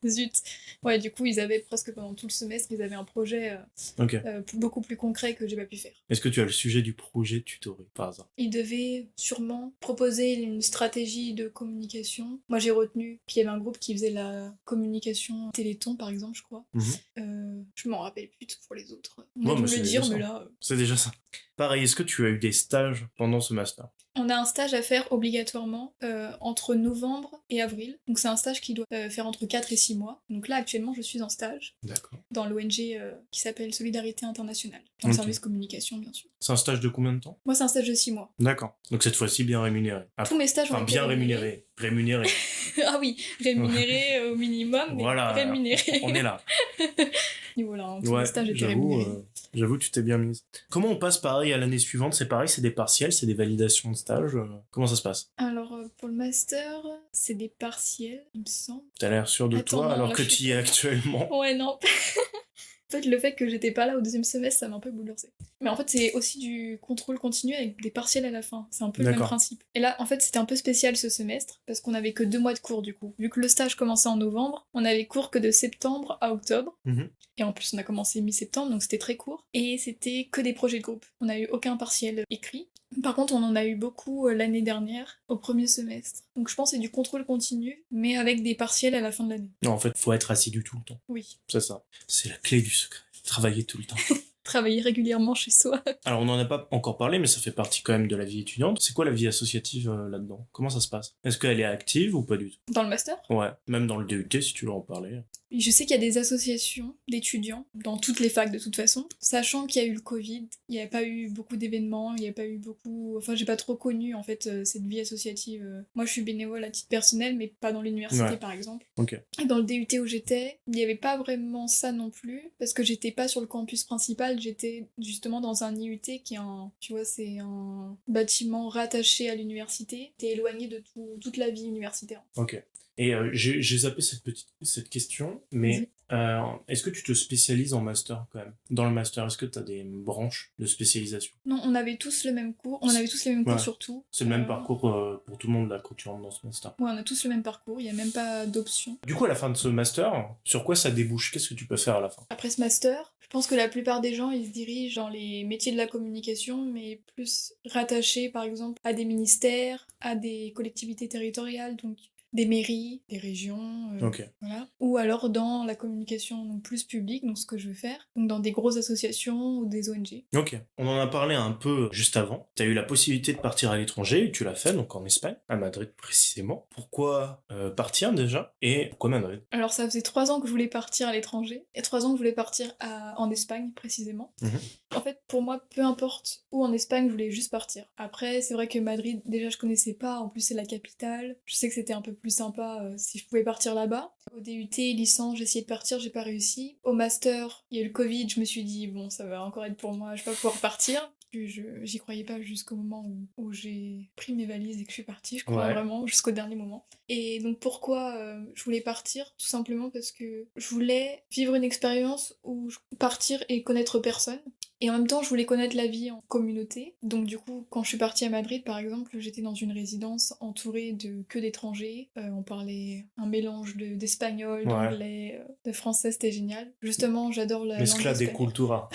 Zut. Ouais, du coup, ils avaient presque pendant tout le semestre, ils avaient un projet beaucoup plus concret que j'ai pas pu faire. Est-ce que tu as le sujet du projet tutoré par hasard? Ils devaient sûrement proposer une stratégie de communication. Moi, j'ai retenu qu'il y avait un groupe qui faisait la communication Téléthon, par exemple, je crois. Je m'en rappelle plus pour les autres. On a dû me le dire, mais là... C'est déjà ça. Pareil, est-ce que tu as eu des stages pendant ce master? On a un stage à faire obligatoirement entre novembre et avril. Donc c'est un stage qui doit faire entre 4 et 6 mois. Donc là, actuellement, je suis en stage. D'accord. Dans l'ONG qui s'appelle Solidarité Internationale. Dans le service communication, bien sûr. C'est un stage de combien de temps? Moi, c'est un stage de 6 mois. D'accord. Donc cette fois-ci, bien rémunéré. Tous mes stages ont été bien rémunéré. Rémunéré. Ah oui, rémunéré au minimum, mais voilà, rémunéré. On est là. Et voilà, tous mes stages étaient rémunérés. J'avoue, tu t'es bien mise. Comment on passe pareil à l'année suivante? C'est pareil, c'est des partiels, c'est des validations de stage. Comment ça se passe? Alors, pour le master, c'est des partiels, il me semble. T'as l'air sûr de toi, non, alors là, que tu y es actuellement. Ouais, non. En fait, le fait que j'étais pas là au deuxième semestre, ça m'a un peu bouleversée. Mais en fait, c'est aussi du contrôle continu avec des partiels à la fin. C'est un peu le même D'accord. principe. Et là, en fait, c'était un peu spécial ce semestre, parce qu'on avait que 2 mois de cours du coup. Vu que le stage commençait en novembre, on avait cours que de septembre à octobre. Mhm. Et en plus, on a commencé mi-septembre, donc c'était très court. Et c'était que des projets de groupe. On n'a eu aucun partiel écrit. Par contre, on en a eu beaucoup l'année dernière, au premier semestre. Donc je pense que c'est du contrôle continu, mais avec des partiels à la fin de l'année. Non, en fait, faut être assidu tout le temps. Oui. C'est ça. C'est la clé du secret. Travailler tout le temps. Travailler régulièrement chez soi. Alors, on n'en a pas encore parlé, mais ça fait partie quand même de la vie étudiante. C'est quoi la vie associative là-dedans? Comment ça se passe? Est-ce qu'elle est active ou pas du tout? Dans le master, Ouais, même dans le DUT, si tu veux en parler. je sais qu'il y a des associations d'étudiants dans toutes les facs de toute façon, sachant qu'il y a eu le Covid, il n'y a pas eu beaucoup d'événements, il n'y a pas eu beaucoup... Enfin, j'ai pas trop connu en fait cette vie associative. Moi, je suis bénévole à titre personnel, mais pas dans l'université Ouais. par exemple. Ok. Et dans le DUT où j'étais, il n'y avait pas vraiment ça non plus, parce que j'étais pas sur le campus principal, j'étais justement dans un IUT qui est un... Tu vois, c'est un bâtiment rattaché à l'université, t'es éloigné de toute la vie universitaire. Ok. Et j'ai zappé cette question, mais est-ce que tu te spécialises en master quand même? Dans le master, est-ce que tu as des branches de spécialisation? Non, on avait tous le même cours, on avait tous les mêmes cours Ouais. surtout. C'est le même parcours pour tout le monde là quand tu rentres dans ce master. Ouais, on a tous le même parcours, il n'y a même pas d'option. Du coup, à la fin de ce master, sur quoi ça débouche? Qu'est-ce que tu peux faire à la fin? Après ce master, je pense que la plupart des gens, ils se dirigent dans les métiers de la communication, mais plus rattachés par exemple à des ministères, à des collectivités territoriales, donc des mairies, des régions, Ok. voilà. Ou alors dans la communication donc plus publique, donc ce que je veux faire, donc dans des grosses associations ou des ONG. Ok. On en a parlé un peu juste avant. Tu as eu la possibilité de partir à l'étranger, tu l'as fait, donc en Espagne, à Madrid précisément. Pourquoi partir déjà? Et pourquoi Madrid? Alors ça faisait 3 ans que je voulais partir à l'étranger, et 3 ans que je voulais partir en Espagne précisément. Mhm. En fait, pour moi, peu importe où en Espagne, je voulais juste partir. Après, c'est vrai que Madrid, déjà, je connaissais pas, en plus c'est la capitale. Je sais que c'était un peu plus sympa si je pouvais partir là-bas. Au DUT, licence, j'ai essayé de partir, j'ai pas réussi. Au master, il y a eu le Covid, je me suis dit, bon, ça va encore être pour moi, je vais pas pouvoir partir. J'y croyais pas jusqu'au moment où j'ai pris mes valises et que je suis partie, je crois Ouais. vraiment, jusqu'au dernier moment. Et donc pourquoi je voulais partir? Tout simplement parce que je voulais vivre une expérience où partir et connaître personne. Et en même temps, je voulais connaître la vie en communauté. Donc du coup, quand je suis partie à Madrid, par exemple, j'étais dans une résidence entourée de que d'étrangers. On parlait un mélange d'espagnol, Ouais. d'anglais, de français, c'était génial. Justement, j'adore la langue Mescla de espagnole. cultura.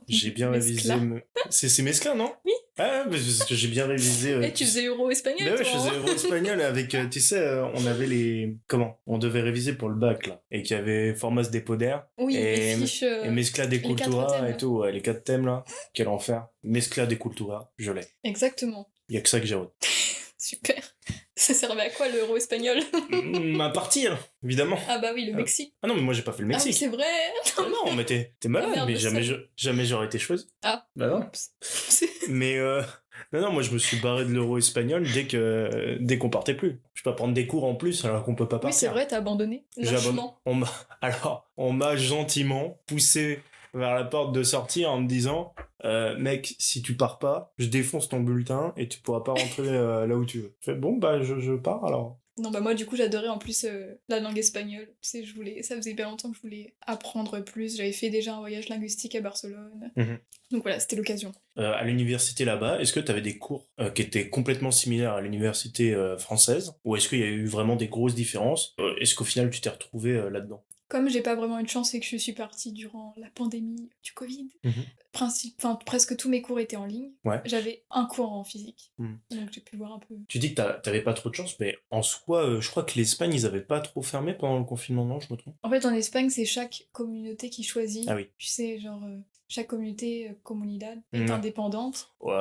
J'ai bien Mescla. révisé... C'est mescla, non? Oui. Ah, parce que j'ai bien révisé... Et tu faisais euro-espagnol, Bah ouais, toi, je faisais hein. euro-espagnol avec, tu sais, on avait les... Comment? On devait réviser pour le bac, là. Et qu'il y avait Formas de Poder, Oui, et- les fiches... et Mescla de les 4 cultura thèmes. et tout, ouais, les 4 thèmes, là. Quel enfer. Mescla de cultura, je l'ai. Exactement. Il y a que ça que j'ai retenu. Super. Ça servait à quoi l'euro-espagnol? Ma partie, hein, évidemment. Ah bah oui, le Mexique. Ah non, mais moi j'ai pas fait le Ah oui, Mexique. c'est vrai. Ah non, mais t'es malade, Ah merde, mais jamais, ça. jamais j'aurais été choisi. Ah. Bah non. Oups. Mais non, moi je me suis barré de l'euro espagnol dès qu'on partait plus. Je peux pas prendre des cours en plus alors qu'on peut pas Oui, partir. c'est vrai, t'as abandonné. J'ai abandonné. Lâchement. On m'a gentiment poussé vers la porte de sortie en me disant mec, si tu pars pas, je défonce ton bulletin et tu pourras pas rentrer là où tu veux. Je fais bon bah je pars alors. Non, bah moi, du coup, j'adorais en plus la langue espagnole. Tu sais, ça faisait hyper longtemps que je voulais apprendre plus. J'avais fait déjà un voyage linguistique à Barcelone. Mhm. Donc voilà, c'était l'occasion. À l'université là-bas, est-ce que tu avais des cours qui étaient complètement similaires à l'université française ou est-ce qu'il y a eu vraiment des grosses différences? Est-ce qu'au final tu t'es retrouvé là-dedans? Comme j'ai pas vraiment eu de chance et que je suis partie durant la pandémie du Covid, presque tous mes cours étaient en ligne. Ouais. J'avais un cours en physique. Mhm. Donc j'ai pu voir un peu. Tu dis que t'avais pas trop de chance, mais en soi, je crois que l'Espagne, ils avaient pas trop fermé pendant le confinement, non? Je me trompe? En fait, en Espagne, c'est chaque communauté qui choisit. Ah oui. Tu sais, genre, chaque communauté, comunidad, est Mhm. indépendante. Ouais,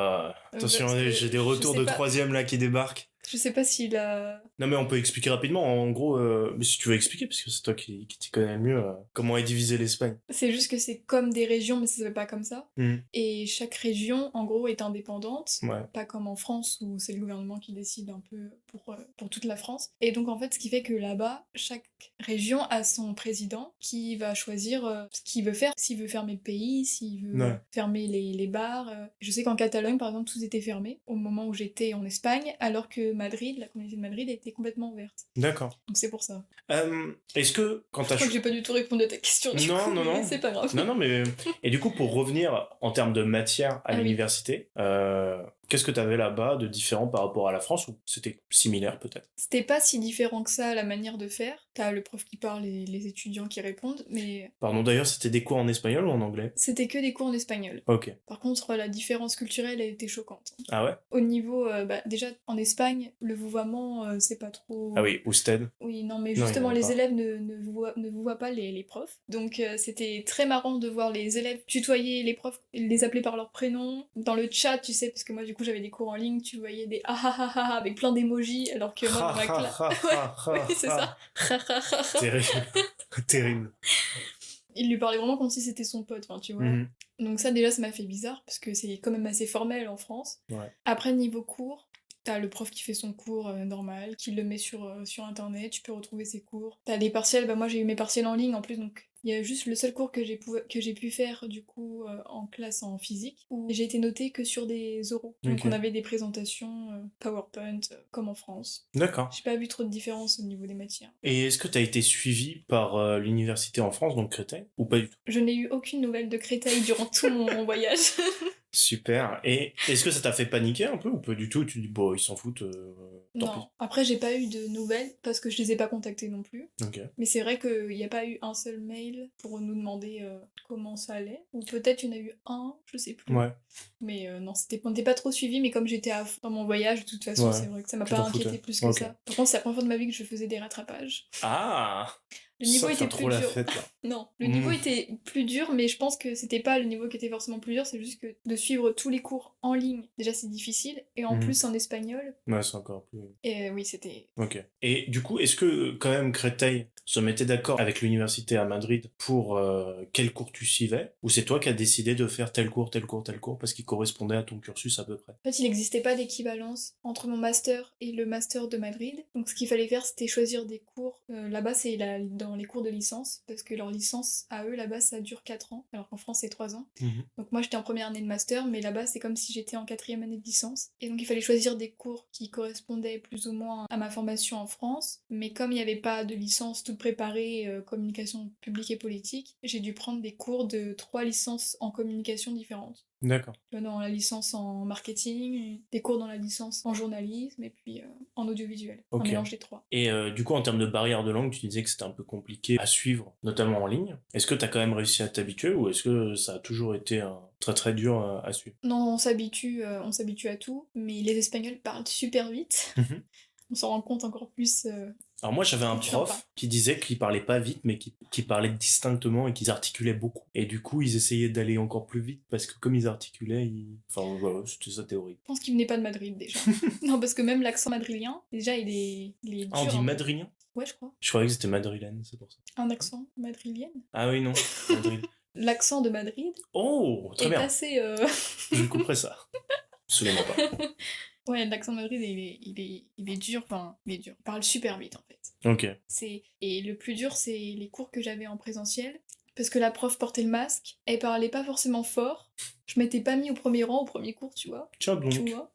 attention, parce que j'ai des je retours sais de pas. troisième là qui débarquent. Je sais pas s'il a... Non mais on peut expliquer rapidement, en gros, mais si tu veux expliquer, parce que c'est toi qui t'y connais le mieux, comment est divisée l'Espagne. C'est juste que c'est comme des régions, mais ça s'appelle pas comme ça. Mhm. Et chaque région, en gros, est indépendante. Ouais. Pas comme en France, où c'est le gouvernement qui décide un peu pour toute la France. Et donc, en fait, ce qui fait que là-bas, chaque région a son président qui va choisir ce qu'il veut faire. S'il veut fermer le pays, s'il veut Ouais. fermer les bars. Je sais qu'en Catalogne, par exemple, tout était fermé au moment où j'étais en Espagne, alors que Madrid, la communauté de Madrid, était complètement ouverte. D'accord. Donc c'est pour ça. Est-ce que quand Je t'as crois que j'ai pas du tout répondu à ta question. Du Non, coup, non, mais non. c'est pas grave. Non, mais... Et du coup, pour revenir en termes de matière à Ah oui. l'université, qu'est-ce que tu avais là-bas de différent par rapport à la France, ou c'était similaire peut-être? C'était pas si différent que ça, la manière de faire. T'as le prof qui parle et les étudiants qui répondent, mais Pardon, d'ailleurs, c'était des cours en espagnol ou en anglais? c'était que des cours en espagnol. Ok. Par contre, la différence culturelle a été choquante. Ah ouais? Au niveau, déjà, en Espagne, le vouvoiement, c'est pas trop... Ah oui, Ousted. Oui, non, mais Non, justement, il y en a les pas. élèves ne vouvoient pas les profs. Donc, c'était très marrant de voir les élèves tutoyer les profs, les appeler par leur prénom. Dans le chat, tu sais, parce que moi, du coup, j'avais des cours en ligne, tu voyais des ah ah ah ah avec plein d'émojis, alors que moi, dans ma classe... Ouais, c'est ça. Terrible. Terrible. Il lui parlait vraiment comme si c'était son pote, enfin, tu vois. Mhm. Donc ça, déjà, ça m'a fait bizarre, parce que c'est quand même assez formel en France. Ouais. Après, niveau cours, t'as le prof qui fait son cours normal, qui le met sur Internet, tu peux retrouver ses cours. T'as les partiels, moi j'ai eu mes partiels en ligne en plus, donc il y a juste le seul cours que j'ai pu faire du coup en classe en physique, où j'ai été notée que sur des oraux. Donc Ok. on avait des présentations PowerPoint, comme en France. D'accord. J'ai pas vu trop de différence au niveau des matières. Et est-ce que tu as été suivi par l'université en France, donc Créteil, ou pas du tout? Je n'ai eu aucune nouvelle de Créteil durant tout mon voyage. Super. Et est-ce que ça t'a fait paniquer un peu ou pas du tout? Tu te dis, bon, ils s'en foutent, tant Non. Après, j'ai pas eu de nouvelles parce que je les ai pas contactés non plus. pis. Ok. Mais c'est vrai qu'il n'y a pas eu un seul mail pour nous demander comment ça allait. Ou peut-être il y en a eu un, je sais plus. Ouais. Mais non, on n'était pas trop suivi, mais comme j'étais dans mon voyage, de toute façon, Ouais. c'est vrai que ça m'a Tu pas t'en inquiété foutais. plus que Ok. ça. Par contre, c'est la première fois de ma vie que je faisais des rattrapages. Ah! Le niveau Ça était fait plus trop la dur. fête, là. Non, le niveau Mm. était plus dur, mais je pense que c'était pas le niveau qui était forcément plus dur, c'est juste que de suivre tous les cours en ligne, déjà c'est difficile, et en Mhm. plus en espagnol, Ouais, c'est encore plus... et oui, c'était... Ok. Et du coup, est-ce que quand même Créteil se mettait d'accord avec l'université à Madrid pour quel cours tu suivais? Ou c'est toi qui as décidé de faire tel cours, tel cours, tel cours, parce qu'il correspondait à ton cursus à peu près? En fait, il n'existait pas d'équivalence entre mon master et le master de Madrid. Donc, ce qu'il fallait faire, c'était choisir des cours. Là-bas, c'est dans les cours de licence, parce que leur licence, à eux, là-bas, ça dure 4 ans, alors qu'en France, c'est 3 ans. Mhm. Donc, moi, j'étais en première année de master, mais là-bas, c'est comme si j'étais en 4e année de licence. Et donc, il fallait choisir des cours qui correspondaient plus ou moins à ma formation en France. Mais comme il n'y avait pas de licence toute préparée, communication publique et politique, j'ai dû prendre des cours de 3 licences en communication différentes. D'accord. Tu vois, dans la licence en marketing, des cours dans la licence en journalisme et puis en audiovisuel. Ok. Un mélange des 3. Et du coup, en termes de barrière de langue, tu disais que c'était un peu compliqué à suivre, notamment en ligne. Est-ce que tu as quand même réussi à t'habituer ou est-ce que ça a toujours été très très dur à suivre? Non, on s'habitue à tout, mais les Espagnols parlent super vite. Mhm. On s'en rend compte encore plus. Alors moi, j'avais un Je sais pas. prof qui disait qu'il parlait pas vite, mais qui parlait distinctement et qu'ils articulaient beaucoup. Et du coup, ils essayaient d'aller encore plus vite parce que comme ils articulaient, enfin, voilà, c'était sa théorie. Je pense qu'il venait pas de Madrid déjà. Non, parce que même l'accent madrilèn, déjà, il est dur. Ah, on dit hein. madrilène? Ouais, je crois. Je croyais que c'était madrilène, c'est pour ça. Un accent madrilien. Ah oui, non, Madrid. L'accent de Madrid Oh, très est bien. assez... Je couperai ça. Absolument pas. Ouais, l'accent de Madrid, il est dur. Enfin, il est dur. Il parle super vite, en fait. Ok. Et le plus dur, c'est les cours que j'avais en présentiel. Parce que la prof portait le masque, elle parlait pas forcément fort. Je m'étais pas mis au premier rang, au premier cours, tu vois. Tiens donc. Tu vois.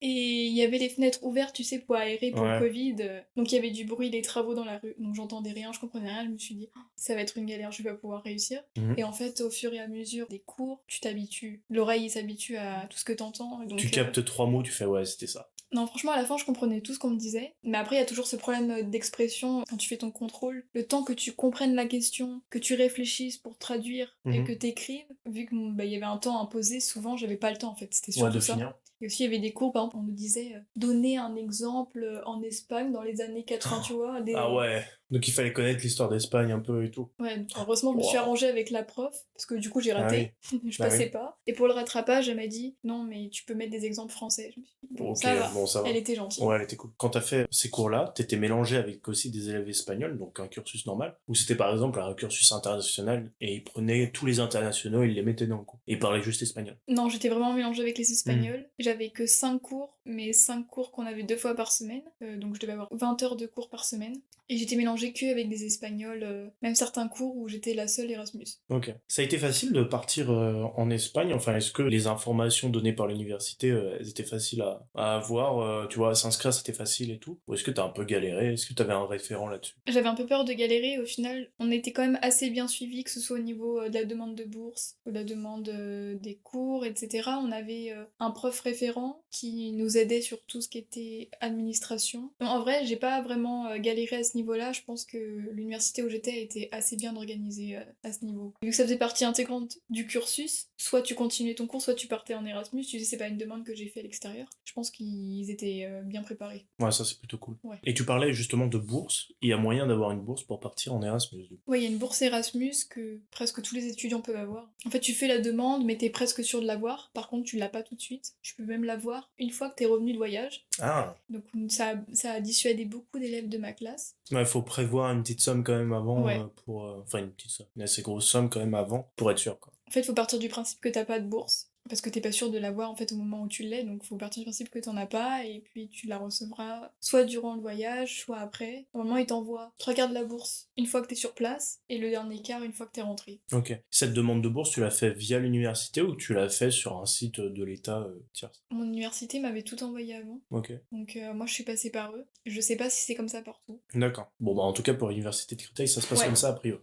Et il y avait les fenêtres ouvertes, tu sais, pour aérer pour Ouais. le Covid. Donc il y avait du bruit, des travaux dans la rue. Donc j'entendais rien, je comprenais rien. Je me suis dit, oh, ça va être une galère, je vais pas pouvoir réussir. Mhm. Et en fait, au fur et à mesure des cours, tu t'habitues. L'oreille s'habitue à tout ce que t'entends. Donc, Tu captes 3 mots, tu fais ouais, c'était ça. Non, franchement, à la fin, je comprenais tout ce qu'on me disait. Mais après, il y a toujours ce problème d'expression quand tu fais ton contrôle. Le temps que tu comprennes la question, que tu réfléchisses pour traduire et Mhm. que t'écrives, vu que il y avait un temps imposé, souvent, j'avais pas le temps, en fait. C'était Ouais, surtout de ça. finir. Et aussi, il y avait des cours, par exemple, on nous disait donner un exemple en Espagne dans les années 80, tu vois. Ah ouais. Donc il fallait connaître l'histoire d'Espagne un peu et tout. Ouais, heureusement, je me suis Wow. arrangée avec la prof, parce que du coup, j'ai raté. Je Bah passais oui. pas. Et pour le rattrapage, elle m'a dit non, mais tu peux mettre des exemples français. Je me suis dit, bon, Ok, ça va. bon, ça va. Elle était gentille. Ouais, elle était cool. Quand t'as fait ces cours-là, t'étais mélangé avec aussi des élèves espagnols, donc un cursus normal, ou c'était par exemple un cursus international et ils prenaient tous les internationaux et ils les mettaient dans le cours. Et ils parlaient juste espagnol. Non, j'étais vraiment mélangée avec les Hmm. Espagnols. J'avais que 5 cours, mais 5 cours qu'on avait 2 fois par semaine. Donc je devais avoir 20 heures de cours par semaine. Et j'étais mélangée échanger que avec des Espagnols, même certains cours où j'étais la seule Erasmus. Ok. Ça a été facile de partir en Espagne. Enfin, est-ce que les informations données par l'université, elles étaient faciles à avoir, tu vois, à s'inscrire, c'était facile et tout? Ou est-ce que t'as un peu galéré? Est-ce que t'avais un référent là-dessus? J'avais un peu peur de galérer, au final, on était quand même assez bien suivis, que ce soit au niveau de la demande de bourse, ou de la demande des cours, etc. On avait un prof référent qui nous aidait sur tout ce qui était administration. Donc, en vrai, j'ai pas vraiment galéré à ce niveau-là, je pense que l'université où j'étais était assez bien organisée à ce niveau. Vu que ça faisait partie intégrante du cursus, soit tu continuais ton cours, soit tu partais en Erasmus, tu sais, c'est pas une demande que j'ai fait à l'extérieur. Je pense qu'ils étaient bien préparés. Ouais, ça c'est plutôt cool. Ouais. Et tu parlais justement de bourse. Il y a moyen d'avoir une bourse pour partir en Erasmus, du coup. Ouais, il y a une bourse Erasmus que presque tous les étudiants peuvent avoir. En fait, tu fais la demande, mais t'es presque sûr de l'avoir. Par contre, tu l'as pas tout de suite. Tu peux même l'avoir une fois que t'es revenu de voyage. Ah, Donc ça a dissuadé beaucoup d'élèves de ma classe. ouais, faut prévoir une petite somme quand même avant Ouais. enfin une petite somme, une assez grosse somme quand même avant pour être sûr, quoi. En fait, faut partir du principe que t'as pas de bourse. Parce que t'es pas sûr de l'avoir en fait au moment où tu l'es, donc faut partir du principe que t'en as pas, et puis tu la recevras soit durant le voyage, soit après. Normalement, ils t'envoient 3 quarts de la bourse une fois que t'es sur place, et le dernier quart une fois que t'es rentré. Ok. Cette demande de bourse, tu l'as fait via l'université ou tu l'as fait sur un site de l'État tierce? Mon université m'avait tout envoyé avant, Ok. donc moi je suis passée par eux. Je sais pas si c'est comme ça partout. D'accord. Bon, bah en tout cas pour l'université de Créteil, ça se passe Ouais. comme ça a priori.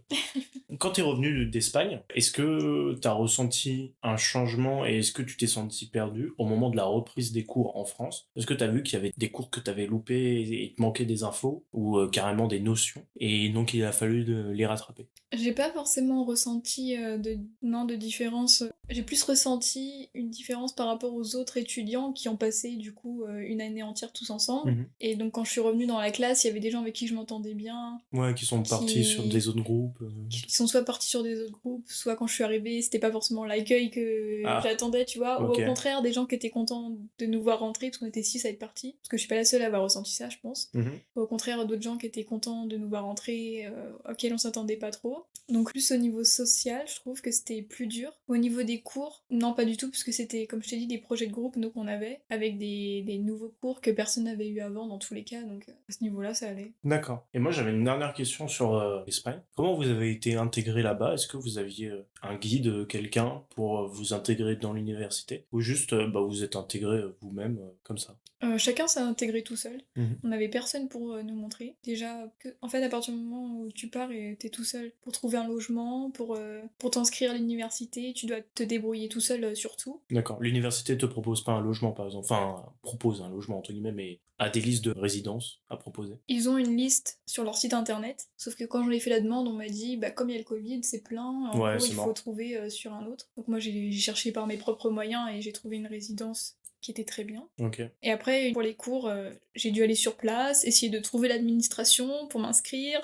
Quand t'es revenu d'Espagne, est-ce que t'as ressenti un changement et est-ce que tu t'es senti perdu au moment de la reprise des cours en France? Est-ce que t'as vu qu'il y avait des cours que t'avais loupés et il te manquait des infos ou carrément des notions et donc il a fallu les rattraper? J'ai pas forcément ressenti de différence. J'ai plus ressenti une différence par rapport aux autres étudiants qui ont passé du coup une année entière tous ensemble. Mhm. Et donc quand je suis revenue dans la classe, il y avait des gens avec qui je m'entendais bien, Ouais, qui sont partis sur des autres groupes. qui sont soit partis sur des autres groupes, soit quand je suis arrivée, c'était pas forcément l'accueil que Ah. j'attendais, tu vois. Ok. Ou au contraire, des gens qui étaient contents de nous voir rentrer, parce qu'on était 6 à être partis. Parce que je suis pas la seule à avoir ressenti ça, je pense. Mhm. Ou au contraire, d'autres gens qui étaient contents de nous voir rentrer, auxquels on s'attendait pas trop. Donc plus au niveau social, je trouve que c'était plus dur. Au niveau des cours, non pas du tout, parce que c'était, comme je t'ai dit, des projets de groupe nous qu'on avait, avec des nouveaux cours que personne n'avait eu avant dans tous les cas, donc à ce niveau-là, ça allait. D'accord. Et moi, j'avais une dernière question sur l'Espagne. Comment vous avez été intégré là-bas? Est-ce que vous aviez un guide, quelqu'un pour vous intégrer dans l'université? Ou juste, vous êtes intégré vous-même, comme ça? Chacun s'est intégré tout seul. Mhm. On n'avait personne pour nous montrer. Déjà, en fait, à partir du moment où tu pars et t'es tout seul pour trouver un logement, pour t'inscrire à l'université, tu dois te débrouiller tout seul surtout. D'accord. L'université te propose pas un logement, par exemple. Enfin, propose un logement, entre guillemets, mais a des listes de résidences à proposer. Ils ont une liste sur leur site internet, sauf que quand j'en ai fait la demande, on m'a dit, comme il y a le Covid, c'est plein, en Ouais, gros, c'est il mort. faut trouver sur un autre. Donc moi, j'ai cherché par mes propres moyens et j'ai trouvé une résidence qui était très bien. Ok. Et après, pour les cours, j'ai dû aller sur place, essayer de trouver l'administration pour m'inscrire.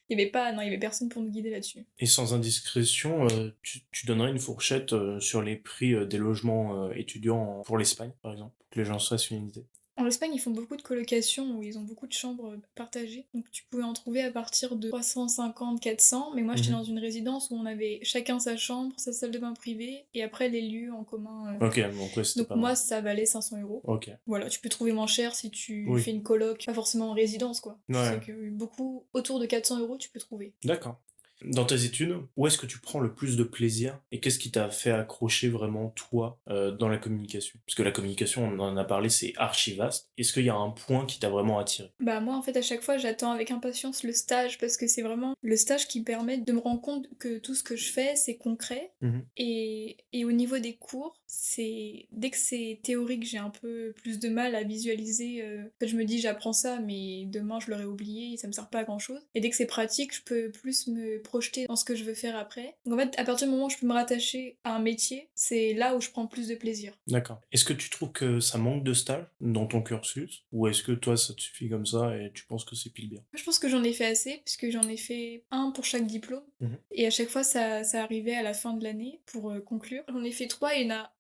Il y avait personne pour nous guider là-dessus. Et sans indiscrétion, tu donnerais une fourchette sur les prix des logements étudiants pour l'Espagne, par exemple, pour que les gens se fassent une idée? En Espagne, ils font beaucoup de colocations où ils ont beaucoup de chambres partagées. Donc tu pouvais en trouver à partir de 350, 400. Mais moi, j'étais Mhm. dans une résidence où on avait chacun sa chambre, sa salle de bain privée, et après les lieux en commun. Ok, donc ouais, c'était Donc pas moi, mal. ça valait 500 €. Ok. Voilà, tu peux trouver moins cher si tu Oui. fais une coloc, pas forcément en résidence, quoi. Je Ouais. sais que beaucoup, autour de 400 € tu peux trouver. D'accord. Dans tes études, où est-ce que tu prends le plus de plaisir et qu'est-ce qui t'a fait accrocher vraiment, toi, dans la communication? Parce que la communication, on en a parlé, c'est archi vaste. Est-ce qu'il y a un point qui t'a vraiment attiré? Moi, en fait, à chaque fois, j'attends avec impatience le stage parce que c'est vraiment le stage qui permet de me rendre compte que tout ce que je fais, c'est concret. Mhm. Et au niveau des cours, dès que c'est théorique, j'ai un peu plus de mal à visualiser. En fait, je me dis, j'apprends ça, mais demain, je l'aurai oublié et ça me sert pas à grand-chose. Et dès que c'est pratique, je peux plus me projeter dans ce que je veux faire après. Donc en fait, à partir du moment où je peux me rattacher à un métier, c'est là où je prends plus de plaisir. D'accord. Est-ce que tu trouves que ça manque de stage dans ton cursus? Ou est-ce que toi, ça te suffit comme ça et tu penses que c'est pile bien? Je pense que j'en ai fait assez, puisque j'en ai fait un pour chaque diplôme. Mhm. Et à chaque fois, ça arrivait à la fin de l'année pour conclure. J'en ai fait 3, et il y en a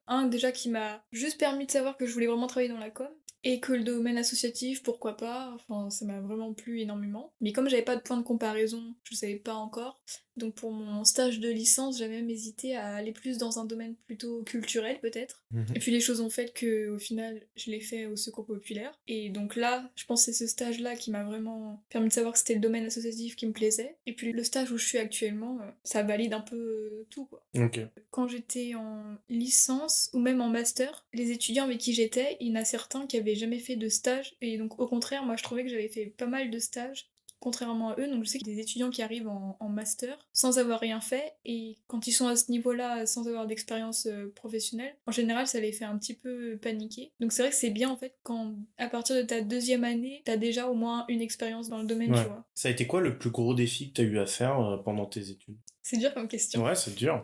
un déjà qui m'a juste permis de savoir que je voulais vraiment travailler dans la com. Et que le domaine associatif, pourquoi pas, enfin ça m'a vraiment plu énormément. Mais comme j'avais pas de point de comparaison, je savais pas encore, donc pour mon stage de licence, j'avais même hésité à aller plus dans un domaine plutôt culturel peut-être. Et puis les choses ont fait que au final, je l'ai fait au Secours populaire. Et donc là, je pense que c'est ce stage-là qui m'a vraiment permis de savoir que c'était le domaine associatif qui me plaisait. Et puis le stage où je suis actuellement, ça valide un peu tout quoi. Ok. Quand j'étais en licence ou même en master, les étudiants avec qui j'étais, il y en a certains qui avaient jamais fait de stage et donc au contraire, moi je trouvais que j'avais fait pas mal de stages contrairement à eux. Donc je sais qu'il y a des étudiants qui arrivent en master sans avoir rien fait et quand ils sont à ce niveau-là sans avoir d'expérience professionnelle, en général ça les fait un petit peu paniquer. Donc c'est vrai que c'est bien en fait quand à partir de ta 2e année, t'as déjà au moins une expérience dans le domaine, Ouais. tu vois. Ça a été quoi le plus gros défi que t'as eu à faire pendant tes études? C'est dur comme question. Ouais, c'est dur.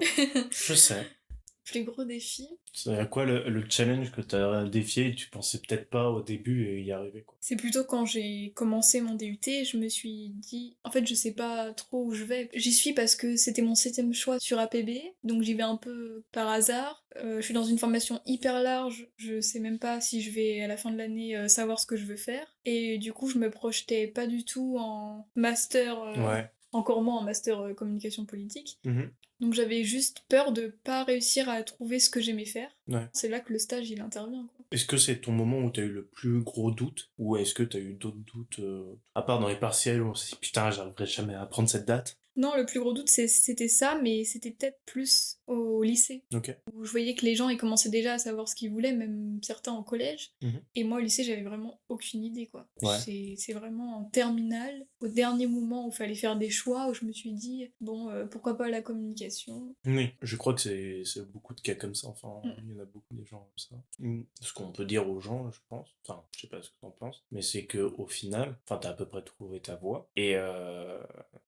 Je sais. Plus gros défi. C'est quoi le challenge que t'as défié et tu pensais peut-être pas au début et y arriver, quoi? C'est plutôt quand j'ai commencé mon DUT, je me suis dit, en fait, je sais pas trop où je vais. J'y suis parce que c'était mon 7e choix sur APB, donc j'y vais un peu par hasard. Je suis dans une formation hyper large, je sais même pas si je vais à la fin de l'année savoir ce que je veux faire. Et du coup, je me projetais pas du tout en master, Ouais. encore moins en master communication politique. Mhm. Donc j'avais juste peur de pas réussir à trouver ce que j'aimais faire. Ouais. C'est là que le stage il intervient, quoi. Est-ce que c'est ton moment où t'as eu le plus gros doute ou est-ce que t'as eu d'autres doutes à part dans les partiels où on s'est dit putain j'arriverai jamais à prendre cette date? Non, le plus gros doute, c'était ça, mais c'était peut-être plus au lycée, Ok. où je voyais que les gens, ils commençaient déjà à savoir ce qu'ils voulaient, même certains en collège. Mhm. Et moi, au lycée, j'avais vraiment aucune idée, quoi. Ouais. C'est vraiment en terminale, au dernier moment où il fallait faire des choix, où je me suis dit, bon, pourquoi pas la communication? Oui, je crois que c'est beaucoup de cas comme ça, enfin, il y en a beaucoup des gens comme ça. Ce qu'on peut dire aux gens, je pense, enfin, je sais pas ce que t'en penses, mais c'est que au final, enfin, t'as à peu près trouvé ta voie, et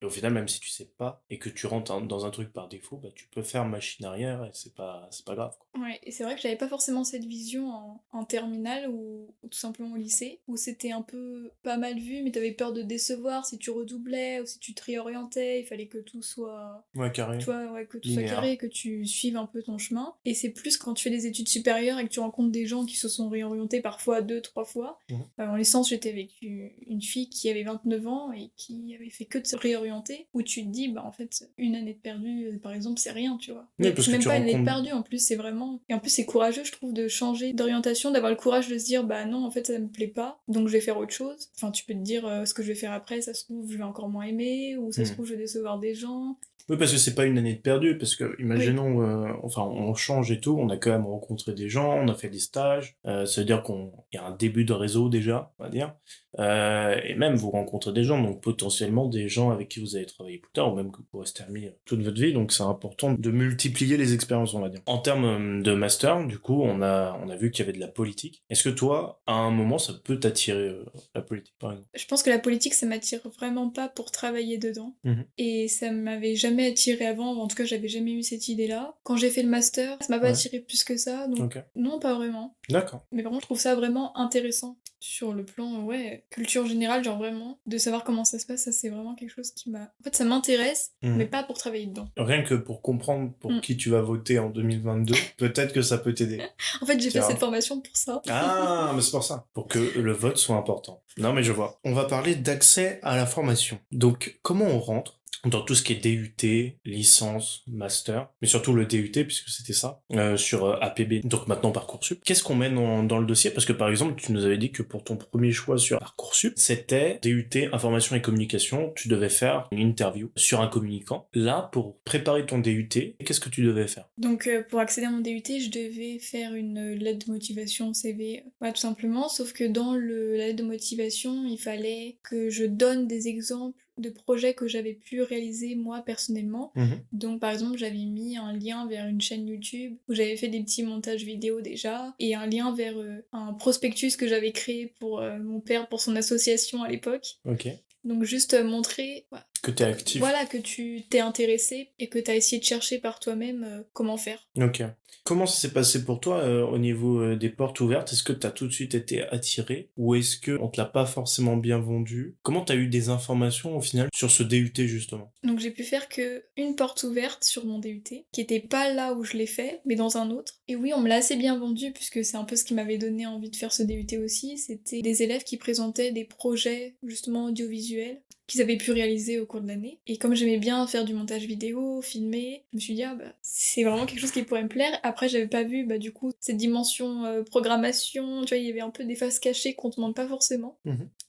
au final, même si tu sais pas, et que tu rentres dans un truc par défaut, bah, tu peux faire machine arrière, et c'est pas grave, quoi. Ouais, et c'est vrai que j'avais pas forcément cette vision en terminale ou tout simplement au lycée, où c'était un peu pas mal vu, mais t'avais peur de décevoir si tu redoublais ou si tu te réorientais, il fallait que tout soit, Ouais, carré. tu vois, ouais, que tout soit Linéaire. carré, que tu suives un peu ton chemin. Et c'est plus quand tu fais des études supérieures et que tu rencontres des gens qui se sont réorientés parfois 2-3 fois. Mhm. En licence, j'étais avec une fille qui avait 29 ans et qui avait fait que de se réorienter, où tu te dis, bah en fait, une année de perdu, par exemple, c'est rien, tu vois. Oui, Mais parce c'est que même tu pas une année de rencontres- perdu, en plus, c'est vraiment... Et en plus, c'est courageux, je trouve, de changer d'orientation, d'avoir le courage de se dire, bah non, en fait, ça me plaît pas, donc je vais faire autre chose. Enfin, tu peux te dire, ce que je vais faire après, ça se trouve, je vais encore moins aimer, ou ça se trouve, je vais décevoir des gens. Oui, parce que c'est pas une année de perdu, parce que, imaginons, enfin, on change et tout, on a quand même rencontré des gens, on a fait des stages, ça veut dire qu'il y a un début de réseau déjà, on va dire, et même vous rencontrez des gens, donc potentiellement des gens avec qui vous allez travailler plus tard, ou même que vous restez amis toute votre vie, donc c'est important de multiplier les expériences, on va dire. En termes de master, du coup, on a vu qu'il y avait de la politique. Est-ce que toi, à un moment, ça peut t'attirer, la politique, par exemple? Je pense que la politique, ça m'attire vraiment pas pour travailler dedans. Mhm. Et ça m'avait jamais attiré avant, en tout cas, j'avais jamais eu cette idée-là. Quand j'ai fait le master, ça m'a pas Ouais. attiré plus que ça, donc Ok. non, pas vraiment. D'accord. Mais par contre, je trouve ça vraiment intéressant. Sur le plan, ouais, culture générale, genre vraiment, de savoir comment ça se passe, ça c'est vraiment quelque chose qui m'a... En fait, ça m'intéresse, Mhm. mais pas pour travailler dedans. Rien que pour comprendre pour Mm. qui tu vas voter en 2022, peut-être que ça peut t'aider. En fait, j'ai fait Tiens. cette formation pour ça. Ah, mais c'est pour ça. Pour que le vote soit important. Non, mais je vois. On va parler d'accès à la formation. Donc, comment on rentre dans tout ce qui est DUT, licence, master, mais surtout le DUT, puisque c'était ça, sur APB, donc maintenant Parcoursup. Qu'est-ce qu'on met dans le dossier? Parce que par exemple, tu nous avais dit que pour ton premier choix sur Parcoursup, c'était DUT Information et Communication, tu devais faire une interview sur un communicant. Là, pour préparer ton DUT, qu'est-ce que tu devais faire? Donc pour accéder à mon DUT, je devais faire une lettre de motivation CV, tout simplement, sauf que dans la lettre de motivation, il fallait que je donne des exemples de projets que j'avais pu réaliser moi personnellement. Donc par exemple, j'avais mis un lien vers une chaîne YouTube où j'avais fait des petits montages vidéo déjà, et un lien vers un prospectus que j'avais créé pour mon père, pour son association à l'époque. Ok. Donc juste montrer Que t'es actif. Voilà, que tu t'es intéressé et que t'as essayé de chercher par toi-même comment faire. Ok. Comment ça s'est passé pour toi au niveau des portes ouvertes? Est-ce que t'as tout de suite été attiré ou est-ce que on te l'a pas forcément bien vendu? Comment t'as eu des informations au final sur ce DUT justement? Donc j'ai pu faire que une porte ouverte sur mon DUT, qui était pas là où je l'ai fait, mais dans un autre. Et oui, on me l'a assez bien vendu, puisque c'est un peu ce qui m'avait donné envie de faire ce DUT aussi. C'était des élèves qui présentaient des projets justement audiovisuels qu'ils avaient pu réaliser au cours de l'année. Et comme j'aimais bien faire du montage vidéo, filmer, je me suis dit, ah bah, c'est vraiment quelque chose qui pourrait me plaire. Après, j'avais pas vu, bah, du coup, cette dimension programmation, tu vois, il y avait un peu des faces cachées qu'on te demande pas forcément.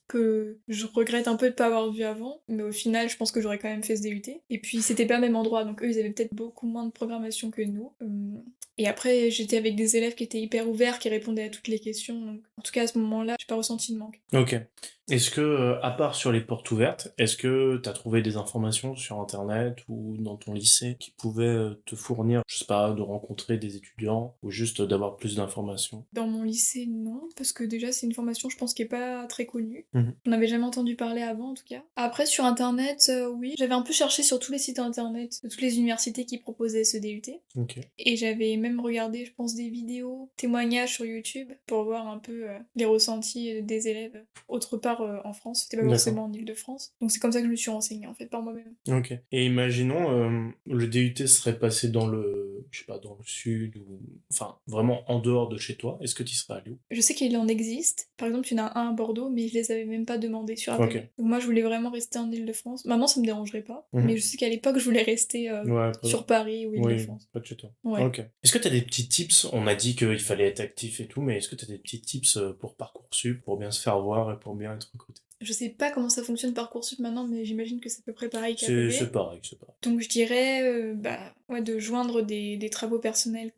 Que je regrette un peu de pas avoir vu avant, mais au final, je pense que j'aurais quand même fait ce DUT. Et puis, c'était pas le même endroit, donc eux, ils avaient peut-être beaucoup moins de programmation que nous. Et après, j'étais avec des élèves qui étaient hyper ouverts, qui répondaient à toutes les questions, donc en tout cas, à ce moment-là, j'ai pas ressenti de manque. Ok. Est-ce que, à part sur les portes ouvertes, est-ce que t'as trouvé des informations sur Internet ou dans ton lycée qui pouvaient te fournir, je sais pas, de rencontrer des étudiants ou juste d'avoir plus d'informations? Dans mon lycée, non, parce que déjà, c'est une formation, je pense, qui est pas très connue. Mhm. On n'avait jamais entendu parler avant, en tout cas. Après, sur Internet, oui, j'avais un peu cherché sur tous les sites Internet de toutes les universités qui proposaient ce DUT. Ok. Et j'avais même regardé, je pense, des vidéos, témoignages sur YouTube pour voir un peu les ressentis des élèves autre part en France. C'était pas D'accord. forcément en Île-de-France. Donc c'est comme ça que je me suis renseignée, en fait, par moi-même. Ok. Et imaginons, le DUT serait passé dans le, je sais pas, dans le sud ou, enfin, vraiment en dehors de chez toi. Est-ce que tu serais allé où? Je sais qu'il en existe. Par exemple, il y en a un à Bordeaux, mais je les avais même pas demandés sur Internet. Ok. Donc moi, je voulais vraiment rester en Île-de-France. Maintenant, ça me dérangerait pas. Mhm. Mais je sais qu'à l'époque, je voulais rester Ouais, pas- sur Paris ou oui, Île-de-France. pas de chez toi. Ouais. Ok. Est-ce que t'as des petits tips? On a dit qu'il fallait être actif et tout, mais est-ce que t'as des petits tips pour Parcoursup, pour bien se faire voir et pour bien être recruté? Je sais pas comment ça fonctionne Parcoursup maintenant, mais j'imagine que c'est à peu près pareil qu'à C'est pareil, c'est pareil. Donc je dirais ouais, de joindre des travaux personnels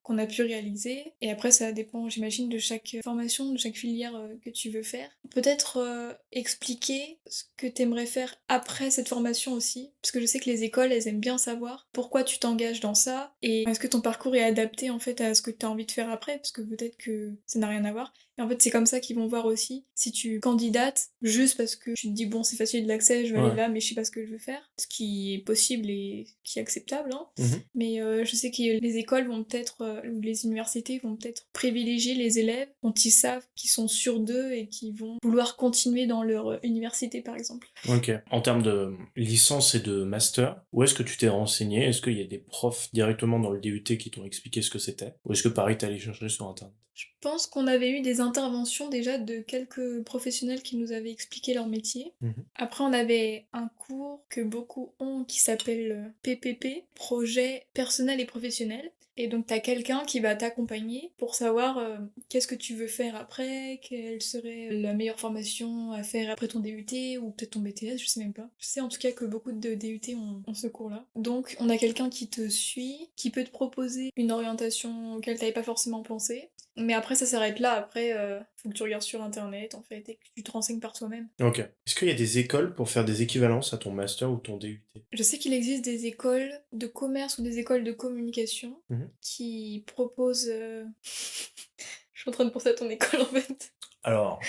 qu'on a pu réaliser. Et après ça dépend, j'imagine, de chaque formation, de chaque filière que tu veux faire. Peut-être expliquer ce que t'aimerais faire après cette formation aussi. Parce que je sais que les écoles, elles aiment bien savoir pourquoi tu t'engages dans ça. Et est-ce que ton parcours est adapté en fait à ce que t'as envie de faire après. Parce que peut-être que ça n'a rien à voir. Et en fait, c'est comme ça qu'ils vont voir aussi si tu candidates juste parce que tu te dis, bon, c'est facile de l'accès, je vais aller là, mais je sais pas ce que je veux faire. Ce qui est possible et qui est acceptable, hein. Mais je sais que les écoles vont peut-être, ou les universités vont peut-être privilégier les élèves dont ils savent qu'ils sont sûrs d'eux et qui vont vouloir continuer dans leur université, par exemple. Ok. En termes de licence et de master, où est-ce que tu t'es renseigné? Est-ce qu'il y a des profs directement dans le DUT qui t'ont expliqué ce que c'était? Ou est-ce que pareil, t'es allé chercher sur Internet? Je pense qu'on avait eu des interventions déjà de quelques professionnels qui nous avaient expliqué leur métier. Après, on avait un cours que beaucoup ont qui s'appelle PPP, Projet personnel et professionnel. Et donc t'as quelqu'un qui va t'accompagner pour savoir qu'est-ce que tu veux faire après, quelle serait la meilleure formation à faire après ton DUT ou peut-être ton BTS, je sais même pas. Je sais en tout cas que beaucoup de DUT ont ce cours-là. Donc on a quelqu'un qui te suit, qui peut te proposer une orientation auquel t'avais pas forcément pensé. Mais après ça s'arrête là, après faut que tu regardes sur internet en fait et que tu te renseignes par toi-même. Ok. Est-ce qu'il y a des écoles pour faire des équivalences à ton master ou ton DUT? Je sais qu'il existe des écoles de commerce ou des écoles de communication qui proposent... Je suis en train de penser à ton école en fait. Alors...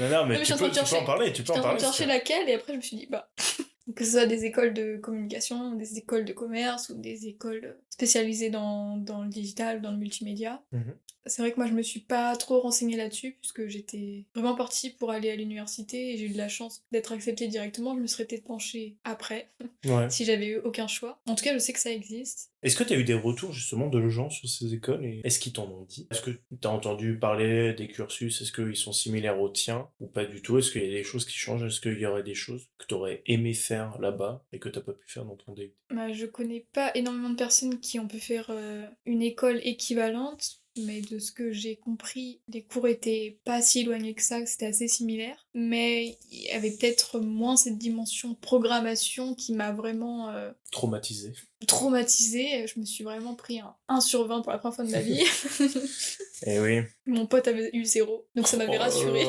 non, mais je tu suis en train de peux en chercher- parler, tu peux en J'étais en train parler. de chercher laquelle et après je me suis dit bah... Que ce soit des écoles de communication, des écoles de commerce ou des écoles spécialisées dans le digital, dans le multimédia. C'est vrai que moi je me suis pas trop renseignée là-dessus puisque j'étais vraiment partie pour aller à l'université et j'ai eu de la chance d'être acceptée directement. Je me serais peut-être penchée après Ouais. si j'avais eu aucun choix. En tout cas, je sais que ça existe. Est-ce que tu as eu des retours justement de gens sur ces écoles et est-ce qu'ils t'en ont dit? Est-ce que tu as entendu parler des cursus? Est-ce qu'ils sont similaires aux tiens ou pas du tout? Est-ce qu'il y a des choses qui changent? Est-ce qu'il y aurait des choses que tu aurais aimé faire là-bas et que t'as pas pu faire dans ton DUT? Bah, je connais pas énormément de personnes qui ont pu faire une école équivalente. Mais de ce que j'ai compris, les cours étaient pas si éloignés que ça, c'était assez similaire. Mais il y avait peut-être moins cette dimension programmation qui m'a vraiment Traumatisé. traumatisée. Je me suis vraiment pris un 1 sur 20 pour la première fois de ma vie. Eh oui. Mon pote avait eu 0, donc ça m'avait rassurée.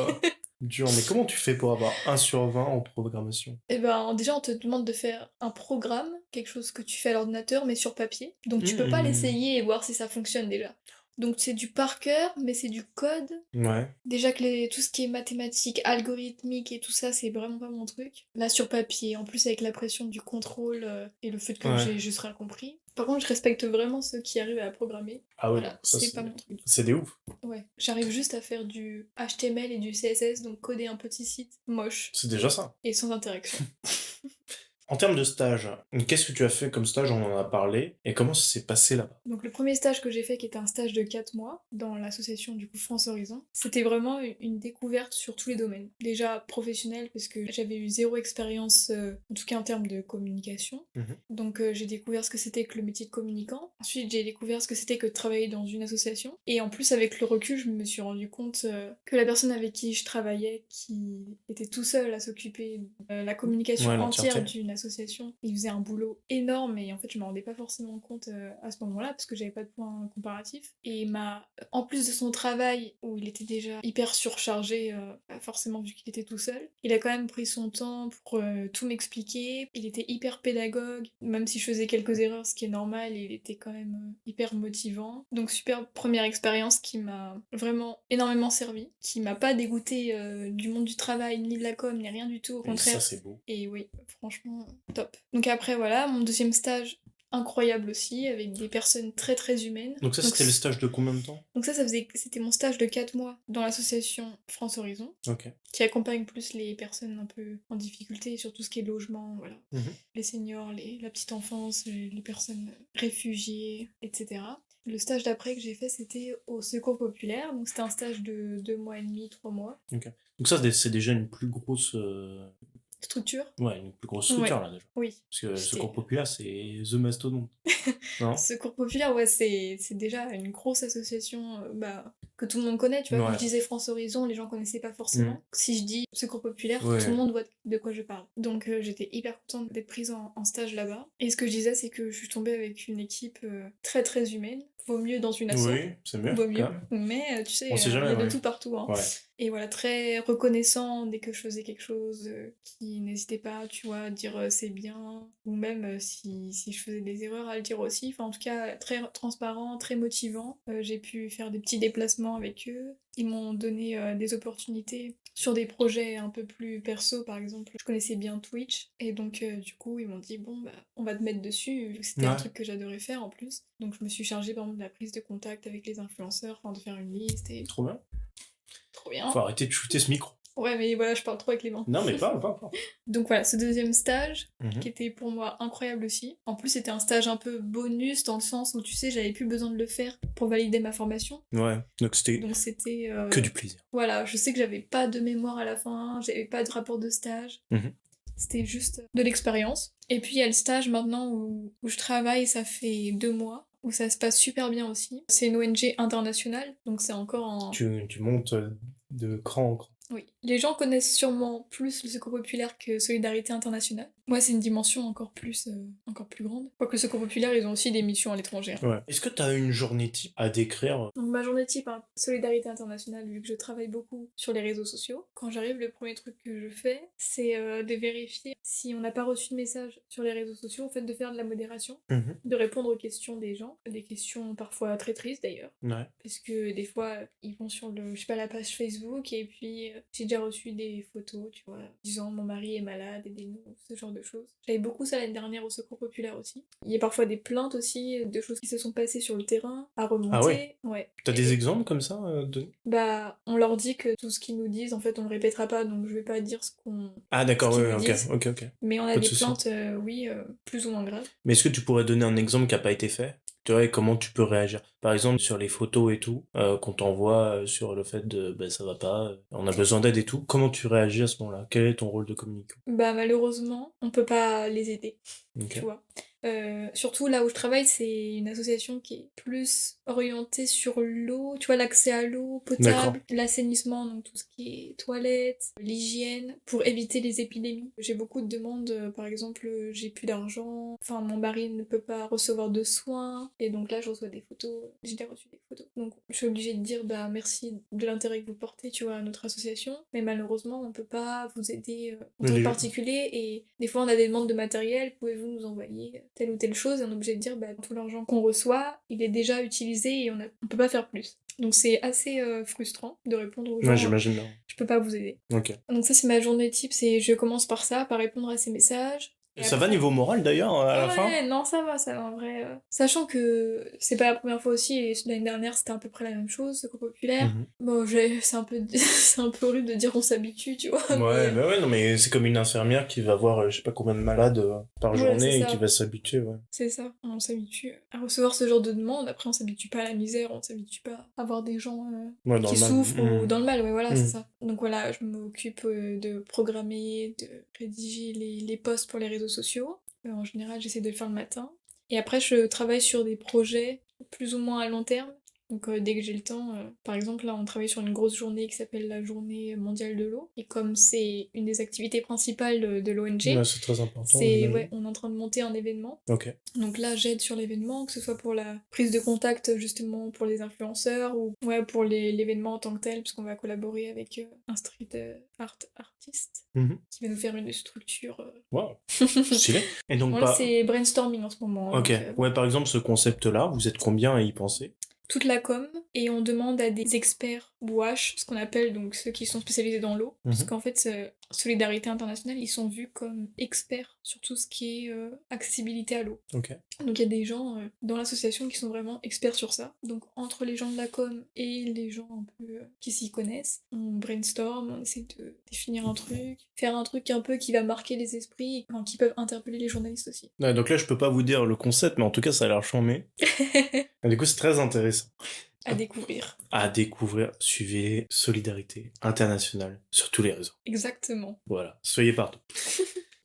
Dur, mais comment tu fais pour avoir 1 sur 20 en programmation? Et ben déjà on te demande de faire un programme, quelque chose que tu fais à l'ordinateur mais sur papier. Donc tu peux pas l'essayer et voir si ça fonctionne déjà. Donc c'est du par cœur, mais c'est du code. Ouais. Déjà que tout ce qui est mathématiques, algorithmique et tout ça, c'est vraiment pas mon truc. Là, sur papier, en plus avec la pression du contrôle et le fait que Ouais. j'ai juste rien compris. Par contre, je respecte vraiment ceux qui arrivent à programmer. Ah oui, Voilà, ça, c'est pas mon truc. c'est des ouf. Ouais, j'arrive juste à faire du HTML et du CSS, donc coder un petit site moche C'est déjà ça. et sans interaction. En termes de stage, qu'est-ce que tu as fait comme stage? On en a parlé. Et comment ça s'est passé là-bas? Donc le premier stage que j'ai fait, qui était un stage de 4 mois, dans l'association du coup France Horizon, c'était vraiment une découverte sur tous les domaines. Déjà professionnel, parce que j'avais eu zéro expérience, en tout cas en termes de communication. Donc j'ai découvert ce que c'était que le métier de communicant. Ensuite j'ai découvert ce que c'était que de travailler dans une association. Et en plus avec le recul, je me suis rendu compte que la personne avec qui je travaillais, qui était tout seul à s'occuper de la communication entière d'une association, il faisait un boulot énorme et en fait je m'en rendais pas forcément compte à ce moment-là parce que j'avais pas de point comparatif. Et en plus de son travail où il était déjà hyper surchargé, forcément vu qu'il était tout seul, il a quand même pris son temps pour tout m'expliquer. Il était hyper pédagogue, même si je faisais quelques erreurs, ce qui est normal, il était quand même hyper motivant. Donc super première expérience qui m'a vraiment énormément servi, qui m'a pas dégoûté du monde du travail, ni de la com, ni rien du tout, au contraire. Et ça c'est beau. Et oui, franchement, top. Donc après voilà, mon deuxième stage, incroyable aussi, avec des personnes très très humaines. Donc ça c'était le stage de combien de temps? Donc c'était mon stage de 4 mois dans l'association France Horizon, qui accompagne plus les personnes un peu en difficulté sur tout ce qui est logement, voilà. Les seniors, la petite enfance, les personnes réfugiées, etc. Le stage d'après que j'ai fait, c'était au Secours Populaire, donc c'était un stage de 2 mois et demi, 3 mois. Donc ça c'est déjà une plus grosse... Structure? Ouais, une plus grosse structure Ouais. là déjà. Oui. Parce que le Secours Populaire c'est The Mastodon. Non? Secours Populaire, ouais, c'est déjà une grosse association que tout le monde connaît, tu vois. Quand je disais France Horizon, les gens connaissaient pas forcément. Si je dis Secours Populaire, tout le monde voit de quoi je parle. Donc j'étais hyper contente d'être prise en stage là-bas. Et ce que je disais, c'est que je suis tombée avec une équipe très très humaine. Vaut mieux dans une asso. Oui, c'est mieux. Vaut mieux. Mais tu sais, On sait jamais, il y a de tout partout. Hein. Ouais. Et voilà, très reconnaissant dès que je faisais quelque chose, qui n'hésitait pas, tu vois, à dire c'est bien, ou même si je faisais des erreurs, à le dire aussi. Enfin, en tout cas, très transparent, très motivant. J'ai pu faire des petits déplacements avec eux. Ils m'ont donné des opportunités sur des projets un peu plus perso, par exemple. Je connaissais bien Twitch, et donc du coup, ils m'ont dit, bon, on va te mettre dessus, vu que c'était un truc que j'adorais faire en plus. Donc je me suis chargée, par exemple, de la prise de contact avec les influenceurs, enfin, de faire une liste. Et... Trop bien. Trop bien. Faut arrêter de shooter ce micro. Ouais, mais voilà, je parle trop avec les mains. Non, mais pas. Donc voilà, ce deuxième stage, qui était pour moi incroyable aussi. En plus, c'était un stage un peu bonus, dans le sens où, tu sais, j'avais plus besoin de le faire pour valider ma formation. Ouais, donc c'était que du plaisir. Voilà, je sais que j'avais pas de mémoire à la fin, j'avais pas de rapport de stage. C'était juste de l'expérience. Et puis il y a le stage maintenant où je travaille, ça fait 2 mois. Où ça se passe super bien aussi. C'est une ONG internationale, donc c'est encore en... Tu montes de cran en cran. Oui. Les gens connaissent sûrement plus le Secours Populaire que Solidarité Internationale. Moi, c'est une dimension encore plus grande. Quoique le Secours Populaire, ils ont aussi des missions à l'étranger. Ouais. Est-ce que t'as une journée type à décrire? Donc ma journée type, Solidarité Internationale, vu que je travaille beaucoup sur les réseaux sociaux. Quand j'arrive, le premier truc que je fais, c'est de vérifier si on n'a pas reçu de message sur les réseaux sociaux, en fait de faire de la modération, de répondre aux questions des gens, des questions parfois très tristes d'ailleurs. Ouais. Parce que des fois, ils vont sur la page Facebook et puis j'ai déjà reçu des photos, tu vois, disant mon mari est malade, aidez-nous, ce genre de choses. J'avais beaucoup ça l'année dernière au Secours Populaire aussi. Il y a parfois des plaintes aussi, de choses qui se sont passées sur le terrain, à remonter. Ah ouais. Ouais. T'as des exemples comme ça On leur dit que tout ce qu'ils nous disent, en fait, on le répétera pas, donc je vais pas dire ce qu'on... Ah d'accord, ce ouais, qu'ils ok. Mais on a des plaintes, plus ou moins graves. Mais est-ce que tu pourrais donner un exemple qui a pas été fait? Tu vois, et comment tu peux réagir? Par exemple, sur les photos et tout, qu'on t'envoie sur le fait de ça va pas, on a besoin d'aide et tout, comment tu réagis à ce moment-là? Quel est ton rôle de communicant? Malheureusement, on peut pas les aider, Okay. tu vois. Surtout là où je travaille, c'est une association qui est plus orientée sur l'eau, tu vois, l'accès à l'eau potable, l'assainissement, donc tout ce qui est toilettes, l'hygiène, pour éviter les épidémies. J'ai beaucoup de demandes, par exemple, j'ai plus d'argent, enfin mon mari ne peut pas recevoir de soins, et donc là je reçois des photos, j'ai déjà reçu des photos. Donc je suis obligée de dire merci de l'intérêt que vous portez, tu vois, à notre association, mais malheureusement on peut pas vous aider en tant que particulier, et des fois on a des demandes de matériel, pouvez-vous nous envoyer telle ou telle chose, et on est obligé de dire tout l'argent qu'on reçoit, il est déjà utilisé et on peut pas faire plus. Donc c'est assez frustrant de répondre aux gens. Ouais, j'imagine bien. Je peux pas vous aider. Ok. Donc ça c'est ma journée type, c'est je commence par ça, par répondre à ces messages. Et Ça après- va niveau moral d'ailleurs à la fin? Ouais, non, ça va, en vrai. Sachant que c'est pas la première fois aussi, et l'année dernière c'était à peu près la même chose, Secours Populaire. Mhm. Bon, c'est un peu c'est un peu horrible de dire qu'on s'habitue, tu vois. Ouais, mais- bah ouais, non, mais c'est comme une infirmière qui va voir je sais pas combien de malades par Ouais, journée c'est et ça. qui va s'habituer, ouais. C'est ça, on s'habitue à recevoir ce genre de demande, après on s'habitue pas à la misère, on s'habitue pas à voir des gens Ouais, dans qui le mal. souffrent Mhm. ou dans le mal, ouais, voilà, Mhm. c'est ça. Donc voilà, je m'occupe de programmer, de rédiger les posts pour les réseaux sociaux. En général, j'essaie de le faire le matin. Et après, je travaille sur des projets plus ou moins à long terme. Donc dès que j'ai le temps, par exemple là on travaille sur une grosse journée qui s'appelle la journée mondiale de l'eau. Et comme c'est une des activités principales de l'ONG, Ouais, c'est très important. on j'imagine. est en train de monter un événement. Ok. Donc là, j'aide sur l'événement, que ce soit pour la prise de contact justement pour les influenceurs ou pour l'événement en tant que tel, parce qu'on va collaborer avec un street art artiste Mhm. qui va nous faire une structure. Wow, stylé. Et donc, Bon, là, c'est brainstorming en ce moment. Ok, donc, ouais, par exemple, ce concept-là, vous êtes combien à y penser? toute la com, et on demande à des experts WASH, ce qu'on appelle donc ceux qui sont spécialisés dans l'eau, parce qu'en fait, Solidarité Internationale, ils sont vus comme experts sur tout ce qui est accessibilité à l'eau. Ok. Donc il y a des gens dans l'association qui sont vraiment experts sur ça. Donc entre les gens de la com et les gens un peu qui s'y connaissent, on brainstorm, on essaie de définir un truc, faire un truc un peu qui va marquer les esprits, enfin, qui peuvent interpeller les journalistes aussi. Ouais, donc là, je peux pas vous dire le concept, mais en tout cas, ça a l'air charmé. Du coup, c'est très intéressant. À découvrir. À découvrir, suivez Solidarité Internationale sur tous les réseaux. Exactement. Voilà, soyez partout.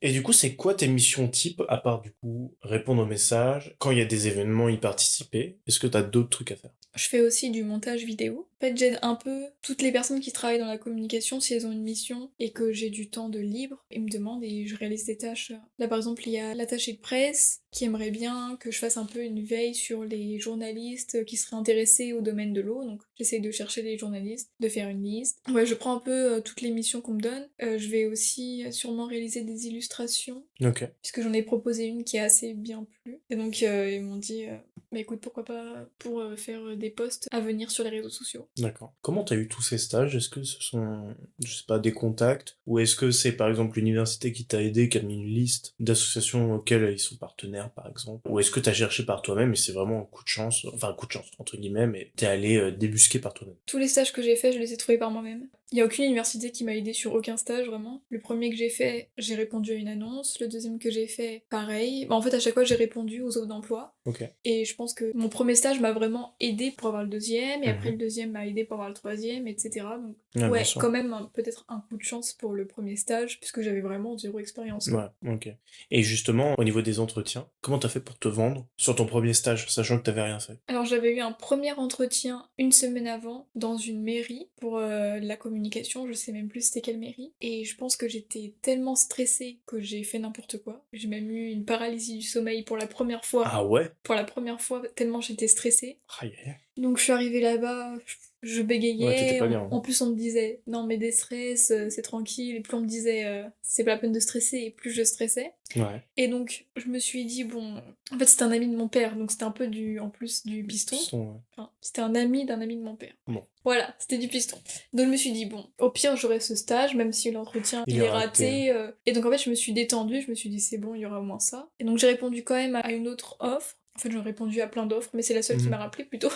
Et du coup, c'est quoi tes missions type, à part du coup répondre aux messages, quand il y a des événements, y participer? Est-ce que t'as d'autres trucs à faire? Je fais aussi du montage vidéo. En fait, j'aide un peu toutes les personnes qui travaillent dans la communication si elles ont une mission et que j'ai du temps de libre. Ils me demandent et je réalise des tâches. Là, par exemple, il y a l'attaché de presse qui aimerait bien que je fasse un peu une veille sur les journalistes qui seraient intéressés au domaine de l'eau. Donc, j'essaie de chercher des journalistes, de faire une liste. Ouais, je prends un peu toutes les missions qu'on me donne. Je vais aussi sûrement réaliser des illustrations. Ok. Puisque j'en ai proposé une qui est assez bien plu. Et donc, ils m'ont dit... bah écoute, pourquoi pas pour faire des posts à venir sur les réseaux sociaux. D'accord. Comment t'as eu tous ces stages? Est-ce que ce sont, je sais pas, des contacts? Ou est-ce que c'est par exemple l'université qui t'a aidé, qui a mis une liste d'associations auxquelles ils sont partenaires, par exemple? Ou est-ce que t'as cherché par toi-même et c'est vraiment un coup de chance, enfin un coup de chance, entre guillemets, mais t'es allé débusquer par toi-même? Tous les stages que j'ai faits, je les ai trouvés par moi-même. Il n'y a aucune université qui m'a aidé sur aucun stage, vraiment. Le premier que j'ai fait, j'ai répondu à une annonce. Le deuxième que j'ai fait, pareil. Bah, en fait, à chaque fois, j'ai répondu aux offres d'emploi. Ok. Et je pense que mon premier stage m'a vraiment aidé pour avoir le deuxième, et après Mhm. le deuxième m'a aidé pour avoir le troisième, etc. Donc, Ouais, ouais, bien sûr. quand même, peut-être un coup de chance pour le premier stage, puisque j'avais vraiment zéro expérience. quoi. Ouais, ok. Et justement, au niveau des entretiens, comment t'as fait pour te vendre sur ton premier stage, sachant que t'avais rien fait? Alors j'avais eu un premier entretien une semaine avant dans une mairie pour la communication, je sais même plus c'était quelle mairie, et je pense que j'étais tellement stressée que j'ai fait n'importe quoi. J'ai même eu une paralysie du sommeil pour la première fois. Ah ouais? Pour la première fois, tellement j'étais stressée. Aïe, aïe, aïe. Donc je suis arrivée là-bas, je bégayais. Ouais, t'étais pas bien. En plus on me disait non mais des stress, c'est tranquille. Et plus on me disait c'est pas la peine de stresser, et plus je stressais. Ouais. Et donc je me suis dit bon, en fait c'était un ami de mon père, donc c'était un peu en plus du piston. Ouais. Enfin, c'était un ami d'un ami de mon père. Bon. Voilà, c'était du piston. Donc je me suis dit, bon, au pire j'aurai ce stage, même si l'entretien il est raté. Et donc en fait je me suis détendue, je me suis dit c'est bon, il y aura au moins ça. Et donc j'ai répondu quand même à une autre offre. En fait j'ai répondu à plein d'offres, mais c'est la seule qui m'a rappelé plutôt.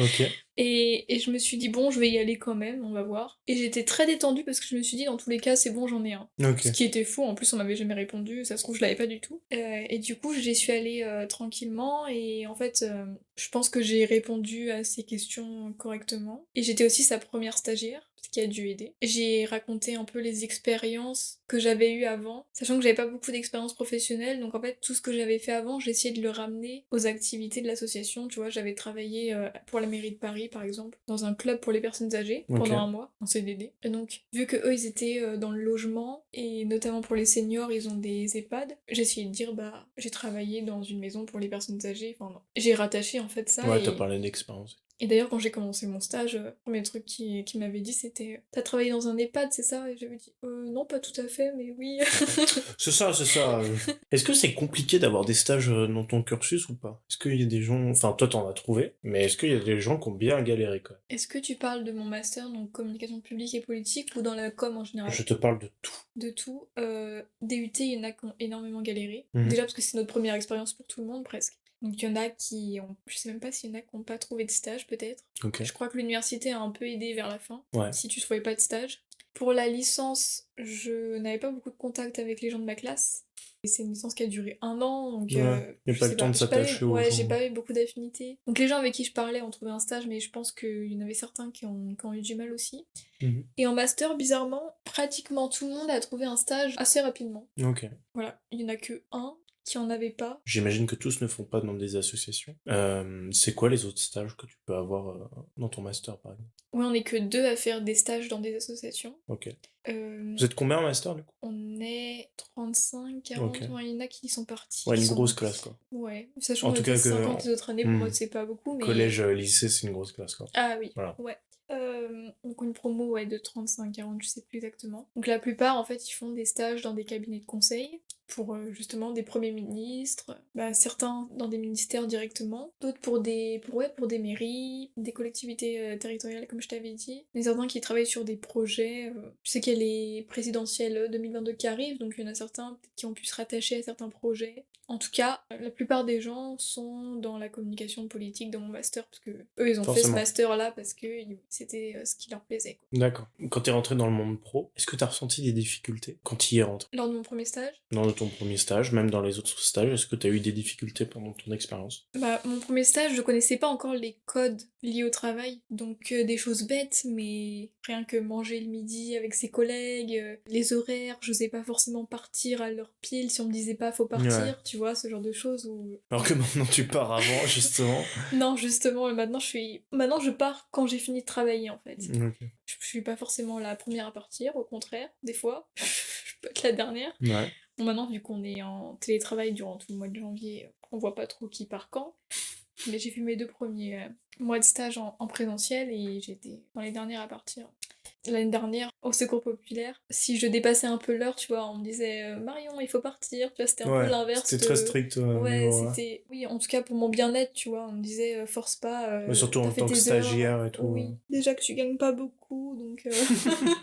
Ok. Et je me suis dit bon, je vais y aller quand même, on va voir. Et j'étais très détendue parce que je me suis dit dans tous les cas c'est bon, j'en ai un. Ok. Ce qui était faux, en plus on m'avait jamais répondu, ça se trouve je l'avais pas du tout. Et du coup j'y suis allée tranquillement, et en fait je pense que j'ai répondu à ces questions correctement. Et j'étais aussi sa première stagiaire, ce qui a dû aider. J'ai raconté un peu les expériences que j'avais eues avant, sachant que j'avais pas beaucoup d'expérience professionnelle, donc en fait tout ce que j'avais fait avant, j'ai essayé de le ramener aux activités de l'association. Tu vois, j'avais travaillé pour la mairie de Paris par exemple, dans un club pour les personnes âgées, pendant un mois, en CDD. Et donc, vu que eux ils étaient dans le logement, et notamment pour les seniors, ils ont des EHPAD, j'ai essayé de dire bah j'ai travaillé dans une maison pour les personnes âgées, enfin non. J'ai rattaché en fait ça. Ouais, et... t'as parlé d'expérience. Et d'ailleurs, quand j'ai commencé mon stage, le premier truc qu'il m'avait dit, c'était « T'as travaillé dans un EHPAD, c'est ça ?» Et j'avais dit « Non, pas tout à fait, mais oui. » C'est ça, c'est ça. Est-ce que c'est compliqué d'avoir des stages dans ton cursus ou pas? Est-ce qu'il y a des gens... Enfin, toi, t'en as trouvé, mais est-ce qu'il y a des gens qui ont bien galéré, quand même? Est-ce que tu parles de mon master, donc communication publique et politique, ou dans la com en général? Je te parle de tout. De tout. DUT, il y en a qui ont énormément galéré. Mhm. Déjà parce que c'est notre première expérience pour tout le monde, presque. Donc il y en a qui ont... Je sais même pas s'il y en a qui n'ont pas trouvé de stage, peut-être. Ok. Je crois que l'université a un peu aidé vers la fin, Ouais. si tu trouvais pas de stage. Pour la licence, je n'avais pas beaucoup de contact avec les gens de ma classe. Et c'est une licence qui a duré 1 an, donc Ouais, y a je pas sais le temps de j'ai pas eu- s'attacher aux Ouais, gens. j'ai pas eu beaucoup d'affinités. Donc les gens avec qui je parlais ont trouvé un stage, mais je pense qu'il y en avait certains qui ont eu du mal aussi. Mhm. Et en master, bizarrement, pratiquement tout le monde a trouvé un stage assez rapidement. Ok. Voilà, il y en a que un qui en avait pas. J'imagine que tous ne font pas dans des associations. C'est quoi les autres stages que tu peux avoir dans ton master, par exemple? Ouais, on est que 2 à faire des stages dans des associations. Ok. Euh, Vous êtes combien en master, du coup? on est 35, 40, Ok. ouais, il y en a qui sont partis. Ouais, qui une sont- grosse classe, quoi. Ouais, sachant En qu'on tout était cas que 50 les autres années, pour Hmm. moi c'est pas beaucoup, mais... Collège, lycée, c'est une grosse classe, quoi. Ah oui, Voilà. ouais. Donc une promo ouais, de 35-40, je sais plus exactement. Donc la plupart en fait ils font des stages dans des cabinets de conseil pour justement des premiers ministres, certains dans des ministères directement, d'autres pour des mairies, des collectivités territoriales comme je t'avais dit, mais certains qui travaillent sur des projets. Je sais qu'il y a les présidentielles 2022 qui arrivent, donc il y en a certains peut-être qui ont pu se rattacher à certains projets. En tout cas, la plupart des gens sont dans la communication politique dans mon master, parce que eux, ils ont fait ce Forcément. master-là parce que c'était ce qui leur plaisait, quoi. D'accord. Quand t'es rentré dans le monde pro, est-ce que t'as ressenti des difficultés quand tu y es rentré? Lors de mon premier stage, Dans ton premier stage, même dans les autres stages, est-ce que t'as eu des difficultés pendant ton expérience? mon premier stage, je connaissais pas encore les codes liés au travail, donc des choses bêtes, mais rien que manger le midi avec ses collègues, les horaires, j'osais pas forcément partir à l'heure pile si on me disait pas faut partir, Ouais. tu vois, ce genre de choses où... Alors que maintenant tu pars avant, justement. Non, justement, maintenant je pars quand j'ai fini de travailler, en fait. Ok. Je suis pas forcément la première à partir, au contraire, des fois. Je peux être la dernière. Ouais. Bon, maintenant, vu qu'on est en télétravail durant tout le mois de janvier, on voit pas trop qui part quand. Mais j'ai fait mes 2 premiers mois de stage en présentiel et j'étais dans les dernières à partir. L'année dernière, au secours populaire, si je dépassais un peu l'heure, tu vois, on me disait Marion, il faut partir. Tu vois, c'était un peu Ouais, l'inverse. c'était très strict. Ouais, niveau, c'était. Oui, en tout cas pour mon bien-être, tu vois, on me disait force pas. Mais surtout t'as en fait tant que tes heures. stagiaire et tout. Oui, déjà que tu gagnes pas beaucoup, donc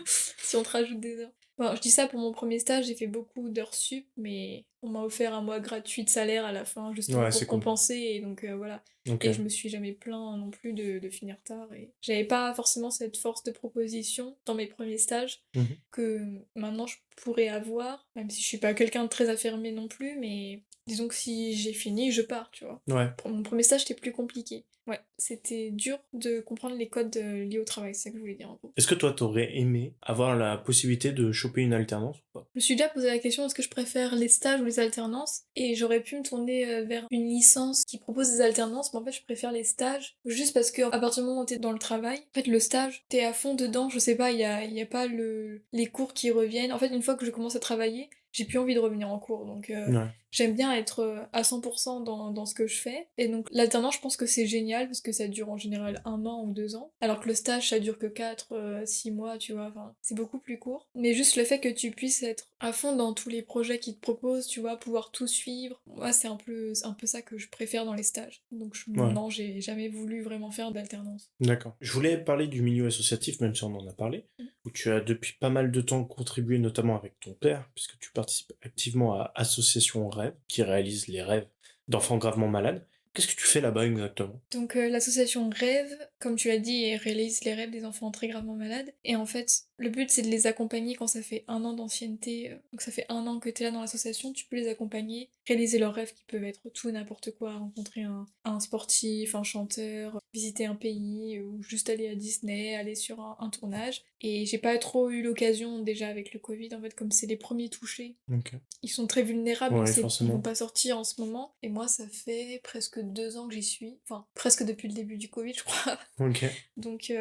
si on te rajoute des heures. Bon, je dis ça pour mon premier stage, j'ai fait beaucoup d'heures sup, mais on m'a offert un mois gratuit de salaire à la fin, justement Ouais, pour c'est cool. compenser, et donc voilà. Ok. Et je me suis jamais plaint non plus de finir tard. Et j'avais pas forcément cette force de proposition dans mes premiers stages Mhm. que maintenant je pourrais avoir, même si je suis pas quelqu'un de très affirmé non plus, mais disons que si j'ai fini, je pars, tu vois. Ouais. Pour mon premier stage, c'était plus compliqué. Ouais, c'était dur de comprendre les codes liés au travail, c'est ça que je voulais dire en gros. Est-ce que toi, t'aurais aimé avoir la possibilité de choper une alternance ou pas? Je me suis déjà posé la question est-ce que je préfère les stages ou les alternances, et j'aurais pu me tourner vers une licence qui propose des alternances, mais en fait je préfère les stages juste parce que à partir du moment où t'es dans le travail, en fait le stage t'es à fond dedans, je sais pas, il y a pas les cours qui reviennent. En fait une fois que je commence à travailler, j'ai plus envie de revenir en cours, donc Ouais. j'aime bien être à 100% dans ce que je fais. Et donc l'alternance, je pense que c'est génial parce que ça dure en général 1 an ou 2 ans. Alors que le stage, ça dure que 4-6 mois, tu vois. Enfin, c'est beaucoup plus court. Mais juste le fait que tu puisses être à fond dans tous les projets qu'ils te proposent, tu vois, pouvoir tout suivre. Moi, c'est un peu ça que je préfère dans les stages. Donc Ouais. non, j'ai jamais voulu vraiment faire d'alternance. D'accord. Je voulais parler du milieu associatif, même si on en a parlé, où tu as depuis pas mal de temps contribué, notamment avec ton père, puisque tu participes activement à Association Rêve, qui réalise les rêves d'enfants gravement malades. Qu'est-ce que tu fais là-bas exactement? Donc l'association Rêve, comme tu l'as dit, elle réalise les rêves des enfants très gravement malades. Et en fait, le but c'est de les accompagner quand ça fait 1 an d'ancienneté. Donc ça fait 1 an que t'es là dans l'association, tu peux les accompagner, réaliser leurs rêves qui peuvent être tout et n'importe quoi, rencontrer un sportif, un chanteur, visiter un pays, ou juste aller à Disney, aller sur un tournage. Et j'ai pas trop eu l'occasion déjà avec le Covid, en fait, comme c'est les premiers touchés. Ok. Ils sont très vulnérables, Ouais, donc ils forcément. vont pas sortir en ce moment. Et moi, ça fait presque 2 ans que j'y suis. Enfin, presque depuis le début du Covid, je crois. Ok. Donc,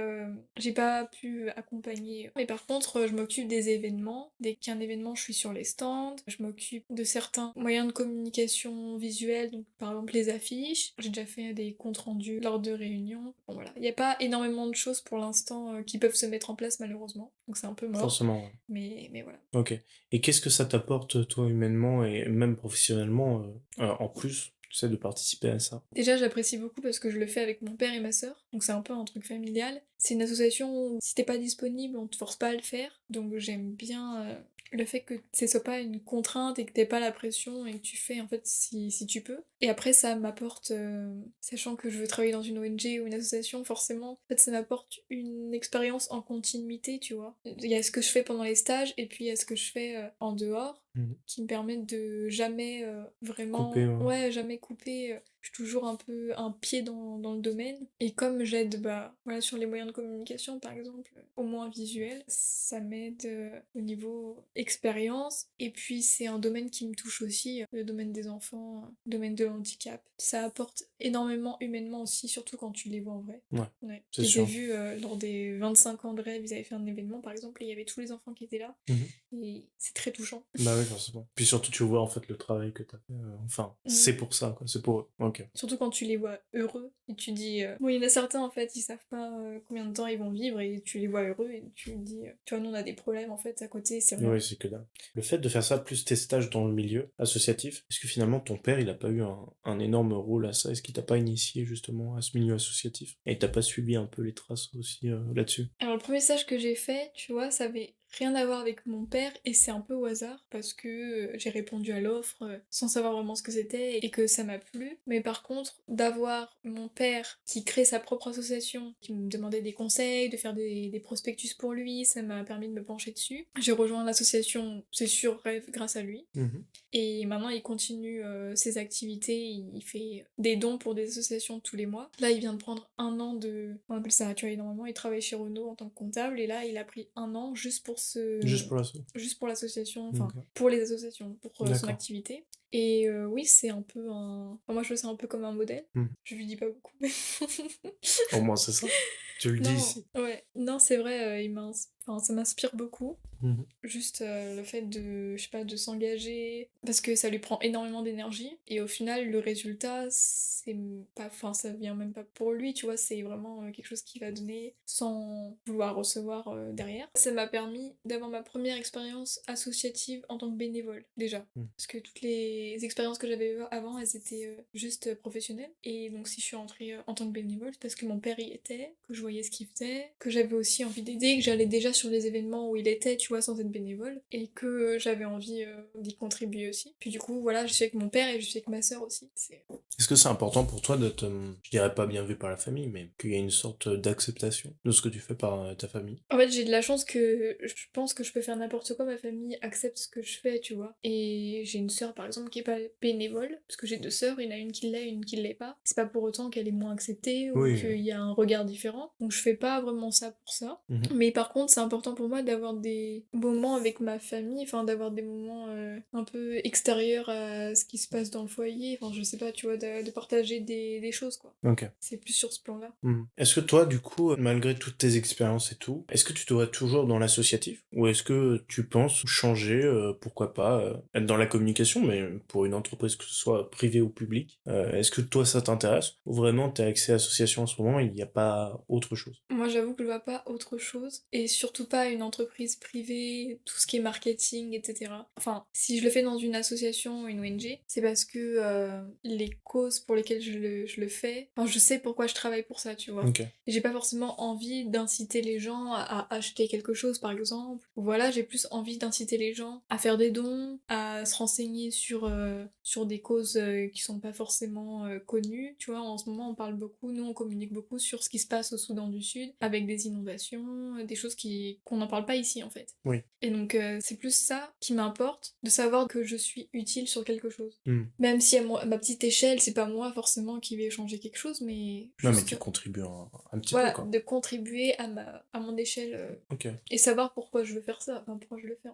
j'ai pas pu accompagner. Mais par contre, je m'occupe des événements. Dès qu'il y a un événement, je suis sur les stands. Je m'occupe de certains moyens de communication visuelle, donc par exemple les affiches. J'ai déjà fait des comptes rendus lors de réunions. Bon, voilà. Il n'y a pas énormément de choses pour l'instant qui peuvent se mettre en place, malheureusement. Donc, c'est un peu mort. Forcément, ouais. Mais voilà. Ok. Et qu'est-ce que ça t'apporte, toi, humainement et même professionnellement, en plus, tu sais, de participer à ça? Déjà, j'apprécie beaucoup parce que je le fais avec mon père et ma sœur, donc c'est un peu un truc familial. C'est une association où si t'es pas disponible, on te force pas à le faire, donc j'aime bien le fait que ce soit pas une contrainte et que t'aies pas la pression et que tu fais en fait si tu peux. Et après, ça m'apporte, sachant que je veux travailler dans une ONG ou une association, forcément, en fait, ça m'apporte une expérience en continuité, tu vois. Il y a ce que je fais pendant les stages et puis il y a ce que je fais en dehors qui me permettent de jamais vraiment Couper, ouais. ouais, jamais couper. Je suis toujours un peu un pied dans le domaine. Et comme j'aide bah, voilà, sur les moyens de communication, par exemple, au moins visuel, ça m'aide au niveau expérience. Et puis c'est un domaine qui me touche aussi, le domaine des enfants, le domaine de l'handicap. Ça apporte énormément humainement aussi, surtout quand tu les vois en vrai. Ouais, c'est Je les ai sûr. vus lors des 25 ans de rêve, ils avaient fait un événement par exemple, et il y avait tous les enfants qui étaient là. Et c'est très touchant. Bah oui, forcément. Puis surtout, tu vois en fait le travail que t'as fait. Enfin, c'est pour ça, quoi. C'est pour eux. Ok. Surtout quand tu les vois heureux et tu dis bon, il y en a certains en fait ils savent pas combien de temps ils vont vivre et tu les vois heureux et tu te dis tu vois nous on a des problèmes en fait à côté c'est rien. Oui, c'est que dalle. Le fait de faire ça plus tes stages dans le milieu associatif, est-ce que finalement ton père il a pas eu un énorme rôle à ça? Est-ce qu'il t'a pas initié justement à ce milieu associatif? Et t'as pas suivi un peu les traces aussi là-dessus? Alors le premier stage que j'ai fait tu vois ça avait rien à voir avec mon père et c'est un peu au hasard parce que j'ai répondu à l'offre sans savoir vraiment ce que c'était et que ça m'a plu. Mais par contre, d'avoir mon père qui crée sa propre association, qui me demandait des conseils, de faire des prospectus pour lui, ça m'a permis de me pencher dessus. J'ai rejoint l'association, c'est sûr, Rêve grâce à lui. Et maintenant, il continue ses activités, il fait des dons pour des associations tous les mois. Là, il vient de prendre 1 an de... On appelle ça, tu vois, normalement, il travaille chez Renault en tant que comptable, et là, il a pris 1 an juste pour Juste pour la juste pour l'association, enfin, Ok. pour les associations, pour son D'accord. activité. Et oui, c'est un peu un... Enfin, moi, je vois ça un peu comme un modèle. Je lui dis pas beaucoup, mais... Au moins, c'est ça. Tu le dis Non, ici. ouais. Non, c'est vrai, enfin, ça m'inspire beaucoup. Juste le fait de, je sais pas, de s'engager, parce que ça lui prend énormément d'énergie, et au final, le résultat, c'est pas, enfin, ça vient même pas pour lui, tu vois, c'est vraiment quelque chose qu'il va donner sans vouloir recevoir derrière. Ça m'a permis d'avoir ma première expérience associative en tant que bénévole, déjà. Parce que toutes les expériences que j'avais eues avant, elles étaient juste professionnelles, et donc si je suis entrée en tant que bénévole, c'est parce que mon père y était, que je voyais ce qu'il faisait, que j'avais aussi envie d'aider, que j'allais déjà sur les événements où il était, tu vois, sans être bénévole, et que j'avais envie d'y contribuer aussi. Puis du coup, voilà, je suis avec mon père et je suis avec ma sœur aussi. Est-ce que c'est important pour toi d'être, je dirais pas bien vu par la famille, mais qu'il y ait une sorte d'acceptation de ce que tu fais par ta famille? En fait, j'ai de la chance que je pense que je peux faire n'importe quoi, ma famille accepte ce que je fais, tu vois. Et j'ai une sœur, par exemple, qui est pas bénévole, parce que j'ai 2 sœurs, il y en a une qui l'est, une qui l'est pas. C'est pas pour autant qu'elle est moins acceptée ou qu'il y a un regard différent. Donc je fais pas vraiment ça pour ça. Mais par contre, c'est important pour moi d'avoir des moments avec ma famille, enfin d'avoir des moments un peu extérieurs à ce qui se passe dans le foyer. Enfin, je sais pas, tu vois, de partager des choses, quoi. Ok. C'est plus sur ce plan-là. Est-ce que toi, du coup, malgré toutes tes expériences et tout, est-ce que tu te vois toujours dans l'associatif? Ou est-ce que tu penses changer, pourquoi pas, être dans la communication, mais pour une entreprise, que ce soit privée ou publique? Est-ce que toi, ça t'intéresse? Ou vraiment, t'es axé association en ce moment, il n'y a pas autre chose? Moi, j'avoue que je vois pas autre chose. Et surtout pas une entreprise privée, tout ce qui est marketing, etc. Enfin, si je le fais dans une association ou une ONG, c'est parce que les causes pour lesquelles je le fais, enfin, je sais pourquoi je travaille pour ça, tu vois. Ok. Et j'ai pas forcément envie d'inciter les gens à acheter quelque chose, par exemple. Voilà, j'ai plus envie d'inciter les gens à faire des dons, à se renseigner sur sur des causes qui sont pas forcément connues. Tu vois, en ce moment, on parle beaucoup, nous, on communique beaucoup sur ce qui se passe au Soudan du Sud, avec des inondations, des choses qu'on n'en parle pas ici, en fait. Oui. Et donc, c'est plus ça qui m'importe, de savoir que je suis utile sur quelque chose. Même si à ma petite échelle, c'est pas moi forcément qui vais changer quelque chose, mais... Non, mais tu contribues un petit voilà, peu, quoi. de contribuer à mon échelle Ok. et savoir pourquoi je veux faire ça, enfin pourquoi je le fais.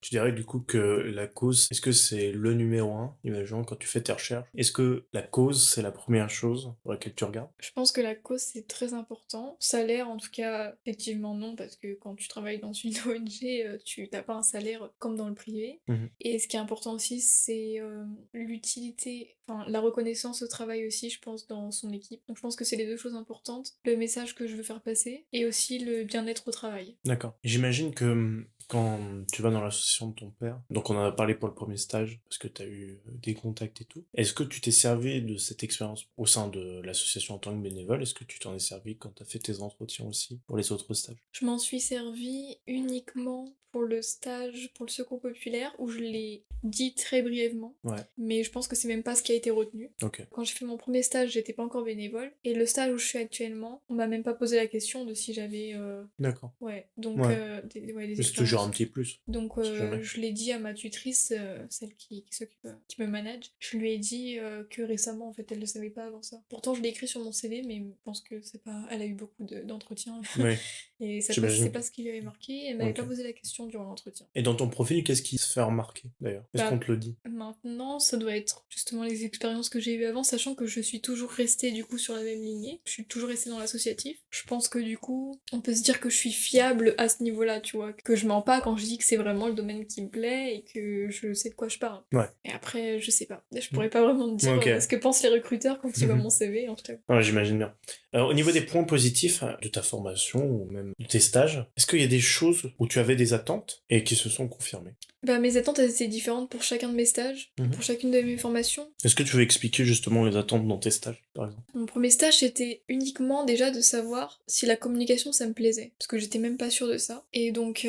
Tu dirais du coup que la cause, est-ce que c'est le numéro un, imaginons, quand tu fais tes recherches? Est-ce que la cause, c'est la première chose pour laquelle tu regardes? Je pense que la cause, c'est très important. Salaire, en tout cas, effectivement non, parce que quand tu travailles dans une ONG, tu n'as pas un salaire comme dans le privé. Et ce qui est important aussi, c'est l'utilité, enfin la reconnaissance au travail aussi, je pense, dans son équipe. Donc je pense que c'est les deux choses importantes. Le message que je veux faire passer, et aussi le bien-être au travail. D'accord. J'imagine que quand tu vas dans l'association de ton père, donc on en a parlé pour le premier stage, parce que tu as eu des contacts et tout, est-ce que tu t'es servi de cette expérience au sein de l'association en tant que bénévole? Est-ce que tu t'en es servi quand tu as fait tes entretiens aussi pour les autres stages? Je m'en suis servi uniquement pour le stage, pour le secours populaire, où je l'ai dit très brièvement. Ouais. Mais je pense que c'est même pas ce qui a été retenu. Ok. Quand j'ai fait mon premier stage, j'étais pas encore bénévole. Et le stage où je suis actuellement, on m'a même pas posé la question de si j'avais... D'accord. Ouais, donc Ouais. des Mais c'est toujours un petit plus. Donc Si jamais. je l'ai dit à ma tutrice, celle qui s'occupe, qui me manage. Je lui ai dit que récemment, en fait, elle le savait pas avant ça. Pourtant, je l'ai écrit sur mon CV, mais je pense que c'est pas... Elle a eu beaucoup d'entretiens. Ouais. Et ça J'imagine. c'est pas ce qui lui avait marqué. Elle m'avait Ok. pas posé la question durant l'entretien. Et dans ton profil, qu'est-ce qui se fait remarquer d'ailleurs? Est-ce Bah, qu'on te le dit? Maintenant, ça doit être justement les expériences que j'ai eues avant, sachant que je suis toujours restée du coup sur la même lignée. Je suis toujours restée dans l'associatif. Je pense que du coup, on peut se dire que je suis fiable à ce niveau-là, tu vois. Que je mens pas quand je dis que c'est vraiment le domaine qui me plaît et que je sais de quoi je parle. Ouais. Et après, je sais pas. Je pourrais pas vraiment te dire Ok. ce que pensent les recruteurs quand ils voient mon CV, en tout cas. Ouais, j'imagine bien. Au niveau des points positifs de ta formation ou même de tes stages, est-ce qu'il y a des choses où tu avais des attentes et qui se sont confirmées? Bah, mes attentes, elles étaient différentes pour chacun de mes stages, pour chacune de mes formations. Est-ce que tu veux expliquer justement les attentes dans tes stages, par exemple? Mon premier stage, c'était uniquement déjà de savoir si la communication, ça me plaisait. Parce que j'étais même pas sûre de ça. Et donc,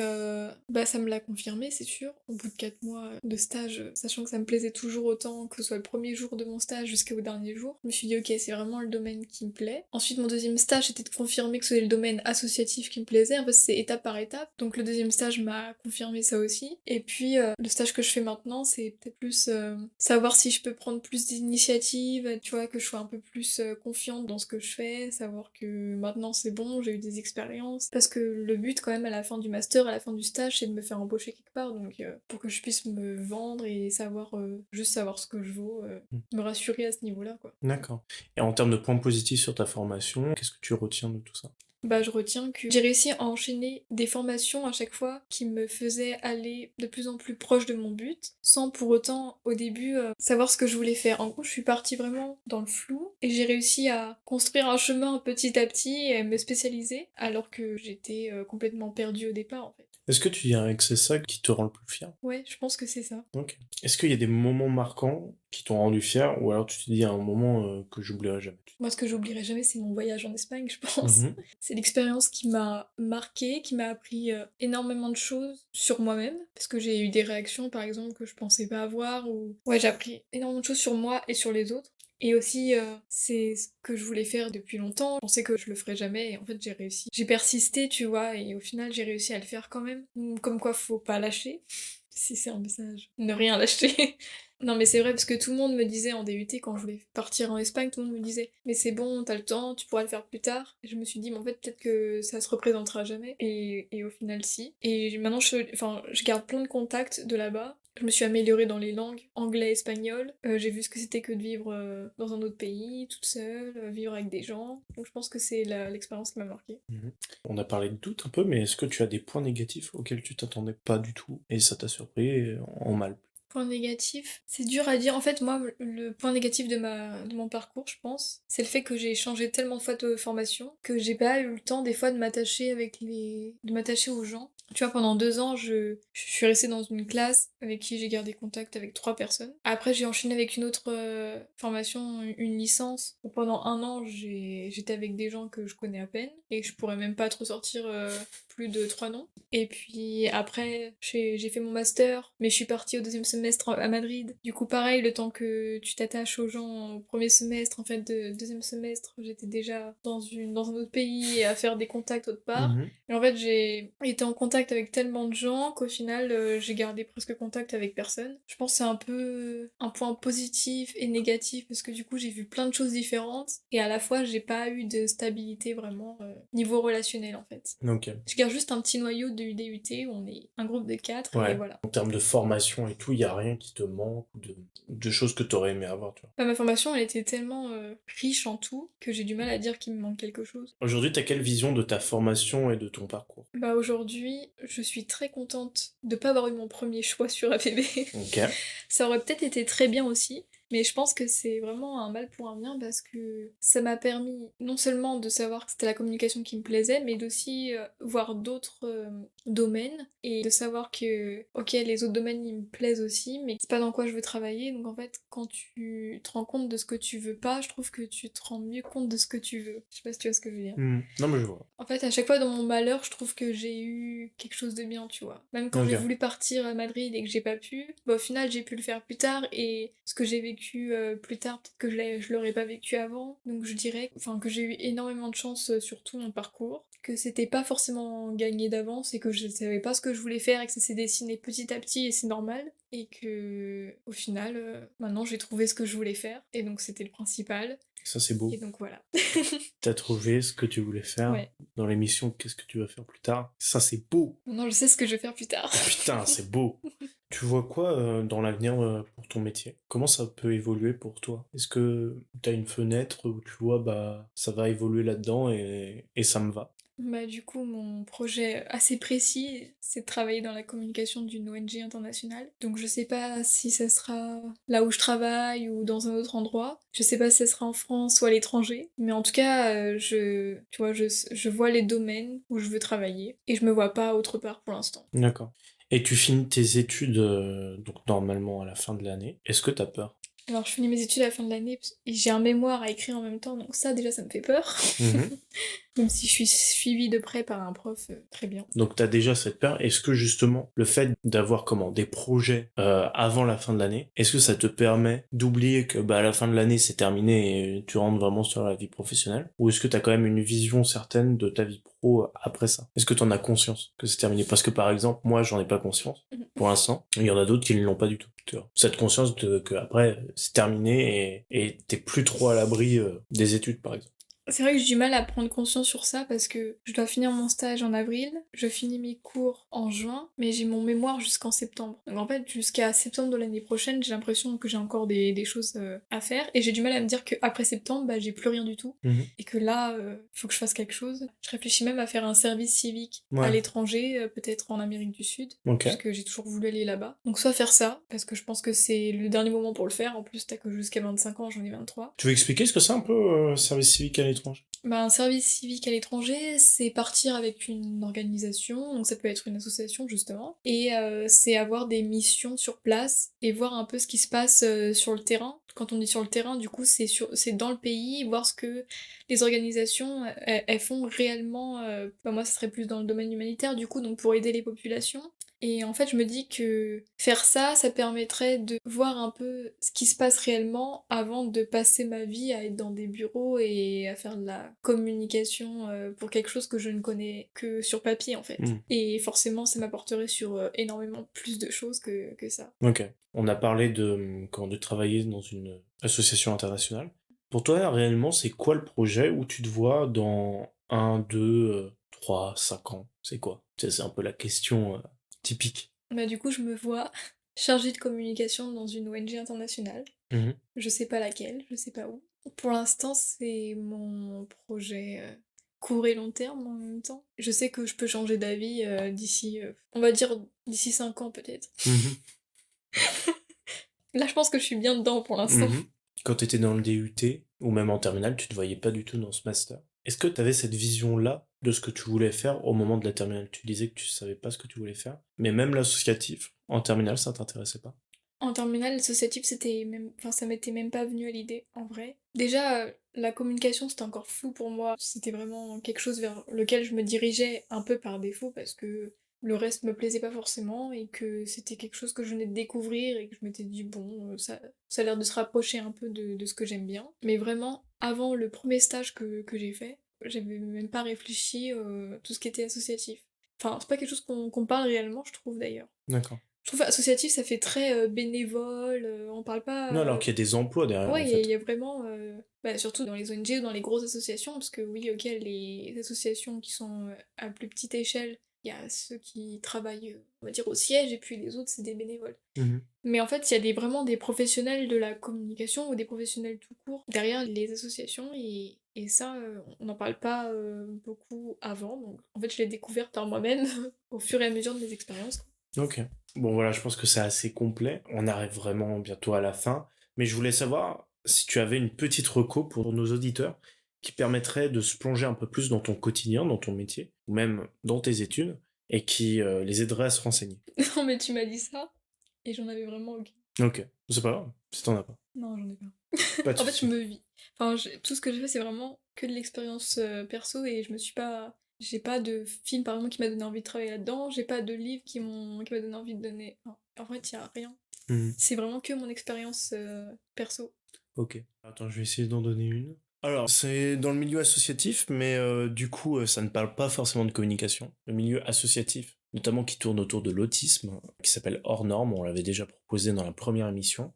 bah, ça me l'a confirmé, c'est sûr. Au bout de 4 mois de stage, sachant que ça me plaisait toujours autant, que ce soit le premier jour de mon stage jusqu'au dernier jour, je me suis dit, ok, c'est vraiment le domaine qui me plaît. Ensuite, mon deuxième stage, c'était de confirmer que c'était le domaine associatif qui me plaisait. En fait, c'est étape par étape. Donc, le deuxième stage m'a confirmé ça aussi. Et puis, le stage que je fais maintenant, c'est peut-être plus savoir si je peux prendre plus d'initiatives, tu vois, que je sois un peu plus confiante dans ce que je fais, savoir que maintenant c'est bon, j'ai eu des expériences. Parce que le but quand même à la fin du master, à la fin du stage, c'est de me faire embaucher quelque part, donc pour que je puisse me vendre et savoir, juste savoir ce que je vaux, me rassurer à ce niveau-là, quoi. D'accord. Et en termes de points positifs sur ta formation, qu'est-ce que tu retiens de tout ça? Bah, je retiens que j'ai réussi à enchaîner des formations à chaque fois qui me faisaient aller de plus en plus proche de mon but, sans pour autant, au début, savoir ce que je voulais faire. En gros, je suis partie vraiment dans le flou, et j'ai réussi à construire un chemin petit à petit et à me spécialiser, alors que j'étais complètement perdue au départ, en fait. Est-ce que tu dirais que c'est ça qui te rend le plus fier? Ouais, je pense que c'est ça. Ok. Est-ce qu'il y a des moments marquants qui t'ont rendu fier, ou alors tu te dis à un moment que j'oublierai jamais? Moi, ce que j'oublierai jamais, c'est mon voyage en Espagne, je pense. C'est l'expérience qui m'a marquée, qui m'a appris énormément de choses sur moi-même, parce que j'ai eu des réactions, par exemple, que je pensais pas avoir, ou... Ouais, j'ai appris énormément de choses sur moi et sur les autres. Et aussi, c'est ce que je voulais faire depuis longtemps. Je pensais que je le ferais jamais, et en fait, j'ai réussi. J'ai persisté, tu vois, et au final, j'ai réussi à le faire quand même. Comme quoi, faut pas lâcher. Si c'est un message. Ne rien lâcher. Non mais c'est vrai parce que tout le monde me disait en DUT quand je voulais partir en Espagne, tout le monde me disait mais c'est bon, t'as le temps, tu pourras le faire plus tard. Et je me suis dit mais en fait peut-être que ça se représentera jamais et au final si. Et maintenant je garde plein de contacts de là-bas. Je me suis améliorée dans les langues, anglais, espagnol. J'ai vu ce que c'était que de vivre dans un autre pays, toute seule, vivre avec des gens. Donc je pense que c'est l'expérience qui m'a marquée. On a parlé de doute un peu, mais est-ce que tu as des points négatifs auxquels tu t'attendais pas du tout et ça t'a surpris en mal? Point négatif, c'est dur à dire. En fait, moi, le point négatif de mon parcours, je pense, c'est le fait que j'ai changé tellement de fois de formation que j'ai pas eu le temps des fois de m'attacher aux gens. Tu vois, pendant 2 ans, je suis restée dans une classe avec qui j'ai gardé contact avec 3 personnes. Après, j'ai enchaîné avec une autre formation, une licence. Où pendant 1 an, j'étais avec des gens que je connais à peine et je pourrais même pas te ressortir plus de 3 noms. Et puis après, j'ai fait mon master, mais je suis partie au 2e semestre à Madrid. Du coup, pareil, le temps que tu t'attaches aux gens au 1er semestre, en fait, de 2e semestre, j'étais déjà dans un autre pays et à faire des contacts autre part. Et en fait, j'ai été en contact avec tellement de gens qu'au final, j'ai gardé presque contact avec personne. Je pense que c'est un peu un point positif et négatif parce que du coup, j'ai vu plein de choses différentes et à la fois, j'ai pas eu de stabilité vraiment niveau relationnel en fait. Ok. Je garde juste un petit noyau de UDUT où on est un groupe de 4 Ouais. et voilà. En termes de formation et tout, il y a rien qui te manque ou de choses que t'aurais aimé avoir, tu vois. Bah, ma formation, elle était tellement riche en tout que j'ai du mal à dire qu'il me manque quelque chose. Aujourd'hui, t'as quelle vision de ta formation et de ton parcours? Bah aujourd'hui, je suis très contente de pas avoir eu mon premier choix sur APB. Ok. Ça aurait peut-être été très bien aussi, mais je pense que c'est vraiment un mal pour un bien parce que ça m'a permis non seulement de savoir que c'était la communication qui me plaisait, mais d'aussi voir d'autres domaines et de savoir que, ok, les autres domaines ils me plaisent aussi, mais c'est pas dans quoi je veux travailler. Donc en fait, quand tu te rends compte de ce que tu veux pas, je trouve que tu te rends mieux compte de ce que tu veux. Je sais pas si tu vois ce que je veux dire. Non, mais je vois. En fait, à chaque fois dans mon malheur, je trouve que j'ai eu quelque chose de bien, tu vois. Même quand Ok. j'ai voulu partir à Madrid et que j'ai pas pu, bah, au final, j'ai pu le faire plus tard et ce que j'ai vécu plus tard, peut-être que je l'aurais pas vécu avant. Donc je dirais que j'ai eu énormément de chance sur tout mon parcours, que c'était pas forcément gagné d'avance et que je savais pas ce que je voulais faire et que ça s'est dessiné petit à petit et c'est normal. Et que au final, maintenant j'ai trouvé ce que je voulais faire et donc c'était le principal. Ça, c'est beau. Et donc voilà. T'as trouvé ce que tu voulais faire Ouais. dans l'émission Qu'est-ce que tu vas faire plus tard? Ça, c'est beau. Maintenant je sais ce que je vais faire plus tard. Putain, c'est beau. Tu vois quoi dans l'avenir pour ton métier? Comment ça peut évoluer pour toi? Est-ce que t'as une fenêtre où tu vois, bah, ça va évoluer là-dedans et ça me va? Bah du coup, mon projet assez précis, c'est de travailler dans la communication d'une ONG internationale. Donc je sais pas si ça sera là où je travaille ou dans un autre endroit. Je sais pas si ça sera en France ou à l'étranger. Mais en tout cas, tu vois, je vois les domaines où je veux travailler et je me vois pas autre part pour l'instant. D'accord. Et tu finis tes études, donc normalement à la fin de l'année. Est-ce que t'as peur? Alors je finis mes études à la fin de l'année et j'ai un mémoire à écrire en même temps, donc ça déjà ça me fait peur. Même si je suis suivie de près par un prof, très bien. Donc t'as déjà cette peur. Est-ce que justement le fait d'avoir des projets avant la fin de l'année, est-ce que ça te permet d'oublier que bah à la fin de l'année c'est terminé et tu rentres vraiment sur la vie professionnelle? Ou est-ce que t'as quand même une vision certaine de ta vie pro après ça? Est-ce que t'en as conscience que c'est terminé? Parce que par exemple, moi j'en ai pas conscience pour l'instant. Il y en a d'autres qui ne l'ont pas du tout. Tu vois. Cette conscience que après c'est terminé et t'es plus trop à l'abri des études par exemple. C'est vrai que j'ai du mal à prendre conscience sur ça parce que je dois finir mon stage en avril, je finis mes cours en juin, mais j'ai mon mémoire jusqu'en septembre. Donc en fait, jusqu'à septembre de l'année prochaine, j'ai l'impression que j'ai encore des choses à faire et j'ai du mal à me dire qu'après septembre, bah, j'ai plus rien du tout et que là, faut que je fasse quelque chose. Je réfléchis même à faire un service civique à l'étranger, peut-être en Amérique du Sud, parce que j'ai toujours voulu aller là-bas. Donc soit faire ça, parce que je pense que c'est le dernier moment pour le faire, en plus t'as que jusqu'à 25 ans, j'en ai 23. Tu veux expliquer ce que c'est un peu service civique à l'étranger? Bah, un service civique à l'étranger, c'est partir avec une organisation, donc ça peut être une association justement, et c'est avoir des missions sur place et voir un peu ce qui se passe sur le terrain. Quand on dit sur le terrain, du coup, c'est dans le pays, voir ce que les organisations elles font réellement. Bah, moi, ça serait plus dans le domaine humanitaire, du coup, donc pour aider les populations. Et en fait, je me dis que faire ça, ça permettrait de voir un peu ce qui se passe réellement avant de passer ma vie à être dans des bureaux et à faire de la communication pour quelque chose que je ne connais que sur papier, en fait. Et forcément, ça m'apporterait sur énormément plus de choses que ça. Ok. On a parlé de travailler dans une association internationale. Pour toi, réellement, c'est quoi le projet où tu te vois dans 1, 2, 3, 5 ans? C'est quoi? C'est un peu la question typique. Bah du coup, je me vois chargée de communication dans une ONG internationale. Je sais pas laquelle, je sais pas où. Pour l'instant, c'est mon projet court et long terme en même temps. Je sais que je peux changer d'avis d'ici, on va dire d'ici 5 ans peut-être. Là, je pense que je suis bien dedans pour l'instant. Quand t'étais dans le DUT, ou même en terminale, tu te voyais pas du tout dans ce master. Est-ce que t'avais cette vision-là de ce que tu voulais faire au moment de la terminale? Tu disais que tu savais pas ce que tu voulais faire, mais même l'associatif, en terminale, ça t'intéressait pas? En terminale, l'associatif, ça m'était même pas venu à l'idée, en vrai. Déjà, la communication, c'était encore flou pour moi. C'était vraiment quelque chose vers lequel je me dirigeais un peu par défaut parce que le reste me plaisait pas forcément et que c'était quelque chose que je venais de découvrir et que je m'étais dit, bon, ça a l'air de se rapprocher un peu de ce que j'aime bien. Mais vraiment, avant le premier stage que j'ai fait, j'avais même pas réfléchi tout ce qui était associatif. Enfin, c'est pas quelque chose qu'on parle réellement, je trouve d'ailleurs. D'accord. Je trouve associatif, ça fait très bénévole, on parle pas. Non, alors qu'il y a des emplois derrière, Ouais, en il y, fait. a vraiment. Surtout dans les ONG ou dans les grosses associations, parce que oui, ok, les associations qui sont à plus petite échelle, il y a ceux qui travaillent, on va dire, au siège, et puis les autres, c'est des bénévoles. Mhm. Mais en fait, il y a vraiment des professionnels de la communication ou des professionnels tout court derrière les associations, et ça, on n'en parle pas beaucoup avant. Donc, en fait, je l'ai découvert par moi-même au fur et à mesure de mes expériences. Ok. Bon, voilà, je pense que c'est assez complet. On arrive vraiment bientôt à la fin. Mais je voulais savoir si tu avais une petite reco pour nos auditeurs qui permettrait de se plonger un peu plus dans ton quotidien, dans ton métier, ou même dans tes études, et qui les aiderait à se renseigner. Non, mais tu m'as dit ça, et j'en avais vraiment aucun. Ok. C'est pas grave, si t'en as pas. Non, j'en ai pas. Pas de En fait, souci. je me vis. Enfin, tout ce que j'ai fait, c'est vraiment que de l'expérience perso et je me suis pas. J'ai pas de film, par exemple, qui m'a donné envie de travailler là-dedans. J'ai pas de livre qui m'a donné envie de donner. Enfin, en fait, il y a rien. Mhm. C'est vraiment que mon expérience perso. Ok. Attends, je vais essayer d'en donner une. Alors, c'est dans le milieu associatif, mais du coup, ça ne parle pas forcément de communication. Le milieu associatif, notamment qui tourne autour de l'autisme, qui s'appelle Hors Norme, on l'avait déjà proposé dans la première émission.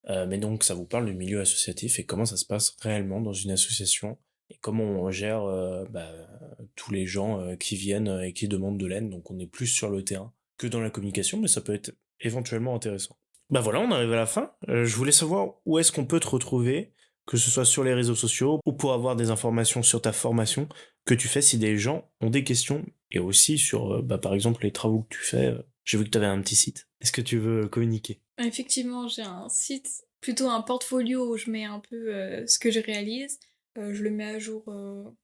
Mais donc, ça vous parle du milieu associatif et comment ça se passe réellement dans une association et comment on gère tous les gens qui viennent et qui demandent de l'aide. Donc, on est plus sur le terrain que dans la communication, mais ça peut être éventuellement intéressant. Bah voilà, on arrive à la fin. Je voulais savoir où est-ce qu'on peut te retrouver, que ce soit sur les réseaux sociaux ou pour avoir des informations sur ta formation que tu fais si des gens ont des questions et aussi sur, par exemple, les travaux que tu fais. J'ai vu que tu avais un petit site. Est-ce que tu veux communiquer? Effectivement, j'ai un site, plutôt un portfolio où je mets un peu ce que je réalise. Je le mets à jour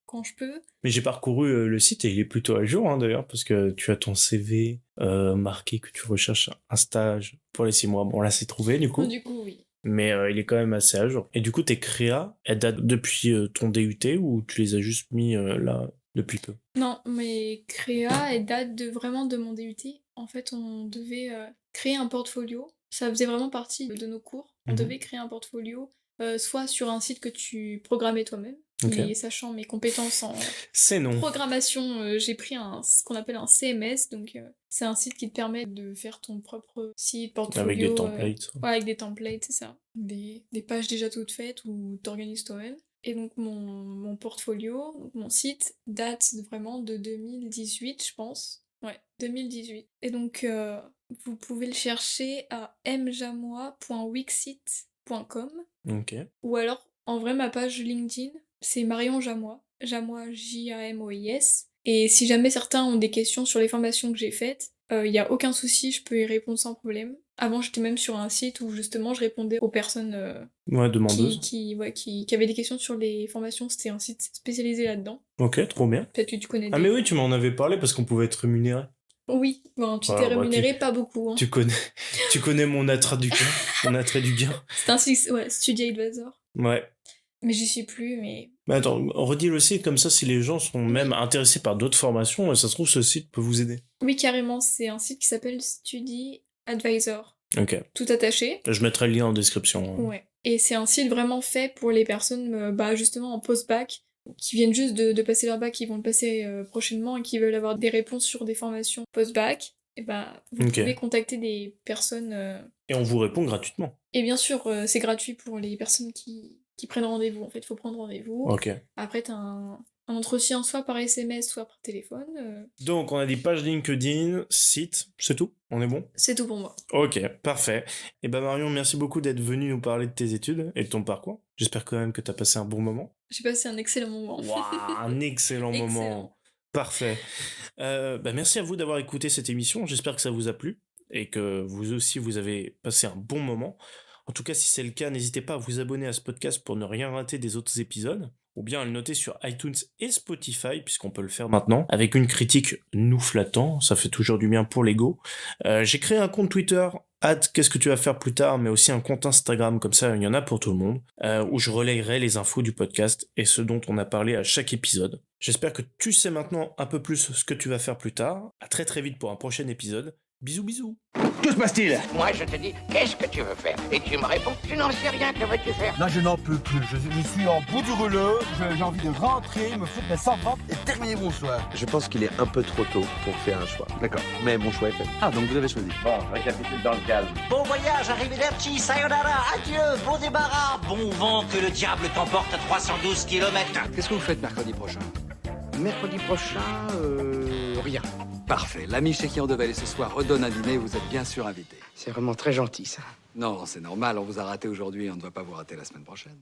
quand je peux. Mais j'ai parcouru le site et il est plutôt à jour, hein, d'ailleurs, parce que tu as ton CV marqué que tu recherches un stage pour les 6 mois. Bon, là, c'est trouvé, du coup. Du coup, oui. Mais il est quand même assez à jour. Et du coup, tes créas, elles datent depuis ton DUT ou tu les as juste mis là depuis peu? Non, mes créas, elles datent vraiment de mon DUT. En fait, on devait créer un portfolio. Ça faisait vraiment partie de nos cours. On devait créer un portfolio, soit sur un site que tu programmais toi-même, Ok. mais sachant mes compétences en C'est non. programmation, j'ai pris ce qu'on appelle un CMS, donc c'est un site qui te permet de faire ton propre site, portfolio. Avec des templates. Ouais, avec des templates, c'est ça. Des pages déjà toutes faites où t'organises toi-même. Et donc mon portfolio, donc mon site, date vraiment de 2018, je pense. Ouais, 2018. Et donc vous pouvez le chercher à mjamois.wixit.com Ok. ou alors en vrai ma page LinkedIn, c'est Marion Jamois. Jamois, Jamois. Et si jamais certains ont des questions sur les formations que j'ai faites, il n'y a aucun souci, je peux y répondre sans problème. Avant, j'étais même sur un site où justement je répondais aux personnes Ouais, demandeuses. qui avaient des questions sur les formations. C'était un site spécialisé là-dedans. Ok, trop bien. Peut-être que tu connais. Ah mais oui, tu m'en avais parlé parce qu'on pouvait être rémunéré. Oui, bon, tu Voilà, t'es bah, rémunéré pas beaucoup. Hein. Tu connais mon attrait du gain. Mon attrait du gain. C'est un site, ouais, Study Advisor. Ouais. Mais j'y suis plus, mais... Mais attends, redis le site comme ça si les gens sont même intéressés par d'autres formations, ça se trouve ce site peut vous aider. Oui, carrément, c'est un site qui s'appelle Study Advisor. Ok. Tout attaché. Je mettrai le lien en description. Ouais. Et c'est un site vraiment fait pour les personnes, justement en post-bac, qui viennent juste de passer leur bac, qui vont le passer prochainement et qui veulent avoir des réponses sur des formations post-bac. Et vous pouvez contacter des personnes... Et on vous répond gratuitement. Et bien sûr, c'est gratuit pour les personnes qui prennent rendez-vous. En fait, il faut prendre rendez-vous. Ok. Après, t'as un entretien soit par SMS, soit par téléphone. Donc, on a dit page LinkedIn, site, c'est tout? On est bon? C'est tout pour moi. Ok, parfait. Et Marion, merci beaucoup d'être venue nous parler de tes études et de ton parcours. J'espère quand même que t'as passé un bon moment. J'ai passé un excellent moment. Waouh, un excellent moment. Parfait. Merci à vous d'avoir écouté cette émission. J'espère que ça vous a plu et que vous aussi, vous avez passé un bon moment. En tout cas, si c'est le cas, n'hésitez pas à vous abonner à ce podcast pour ne rien rater des autres épisodes. ou bien à le noter sur iTunes et Spotify, puisqu'on peut le faire maintenant, avec une critique nous flattant, ça fait toujours du bien pour l'ego. J'ai créé un compte Twitter, qu'est-ce que tu vas faire plus tard, mais aussi un compte Instagram, comme ça il y en a pour tout le monde, où je relayerai les infos du podcast et ce dont on a parlé à chaque épisode. J'espère que tu sais maintenant un peu plus ce que tu vas faire plus tard. À très très vite pour un prochain épisode. Bisous bisous. Que se passe-t-il? Moi, je te dis, qu'est-ce que tu veux faire? Et tu me réponds, tu n'en sais rien, que veux-tu faire? Là, je n'en peux plus. Je suis en bout du rouleau. J'ai envie de rentrer, me foutre mes 100 francs et terminer mon soir. Je pense qu'il est un peu trop tôt pour faire un choix. D'accord. Mais mon choix est fait. Ah, donc vous avez choisi. Bon, récapitule dans le calme. Bon voyage, arrivederci, sayonara, adieu, bon débarras, bon vent, que le diable t'emporte à 312 km. Qu'est-ce que vous faites mercredi prochain? Mercredi prochain, rien. Parfait. L'ami chez qui on devait aller ce soir redonne un dîner, vous êtes bien sûr invité. C'est vraiment très gentil, ça. Non, c'est normal, on vous a raté aujourd'hui, on ne va pas vous rater la semaine prochaine.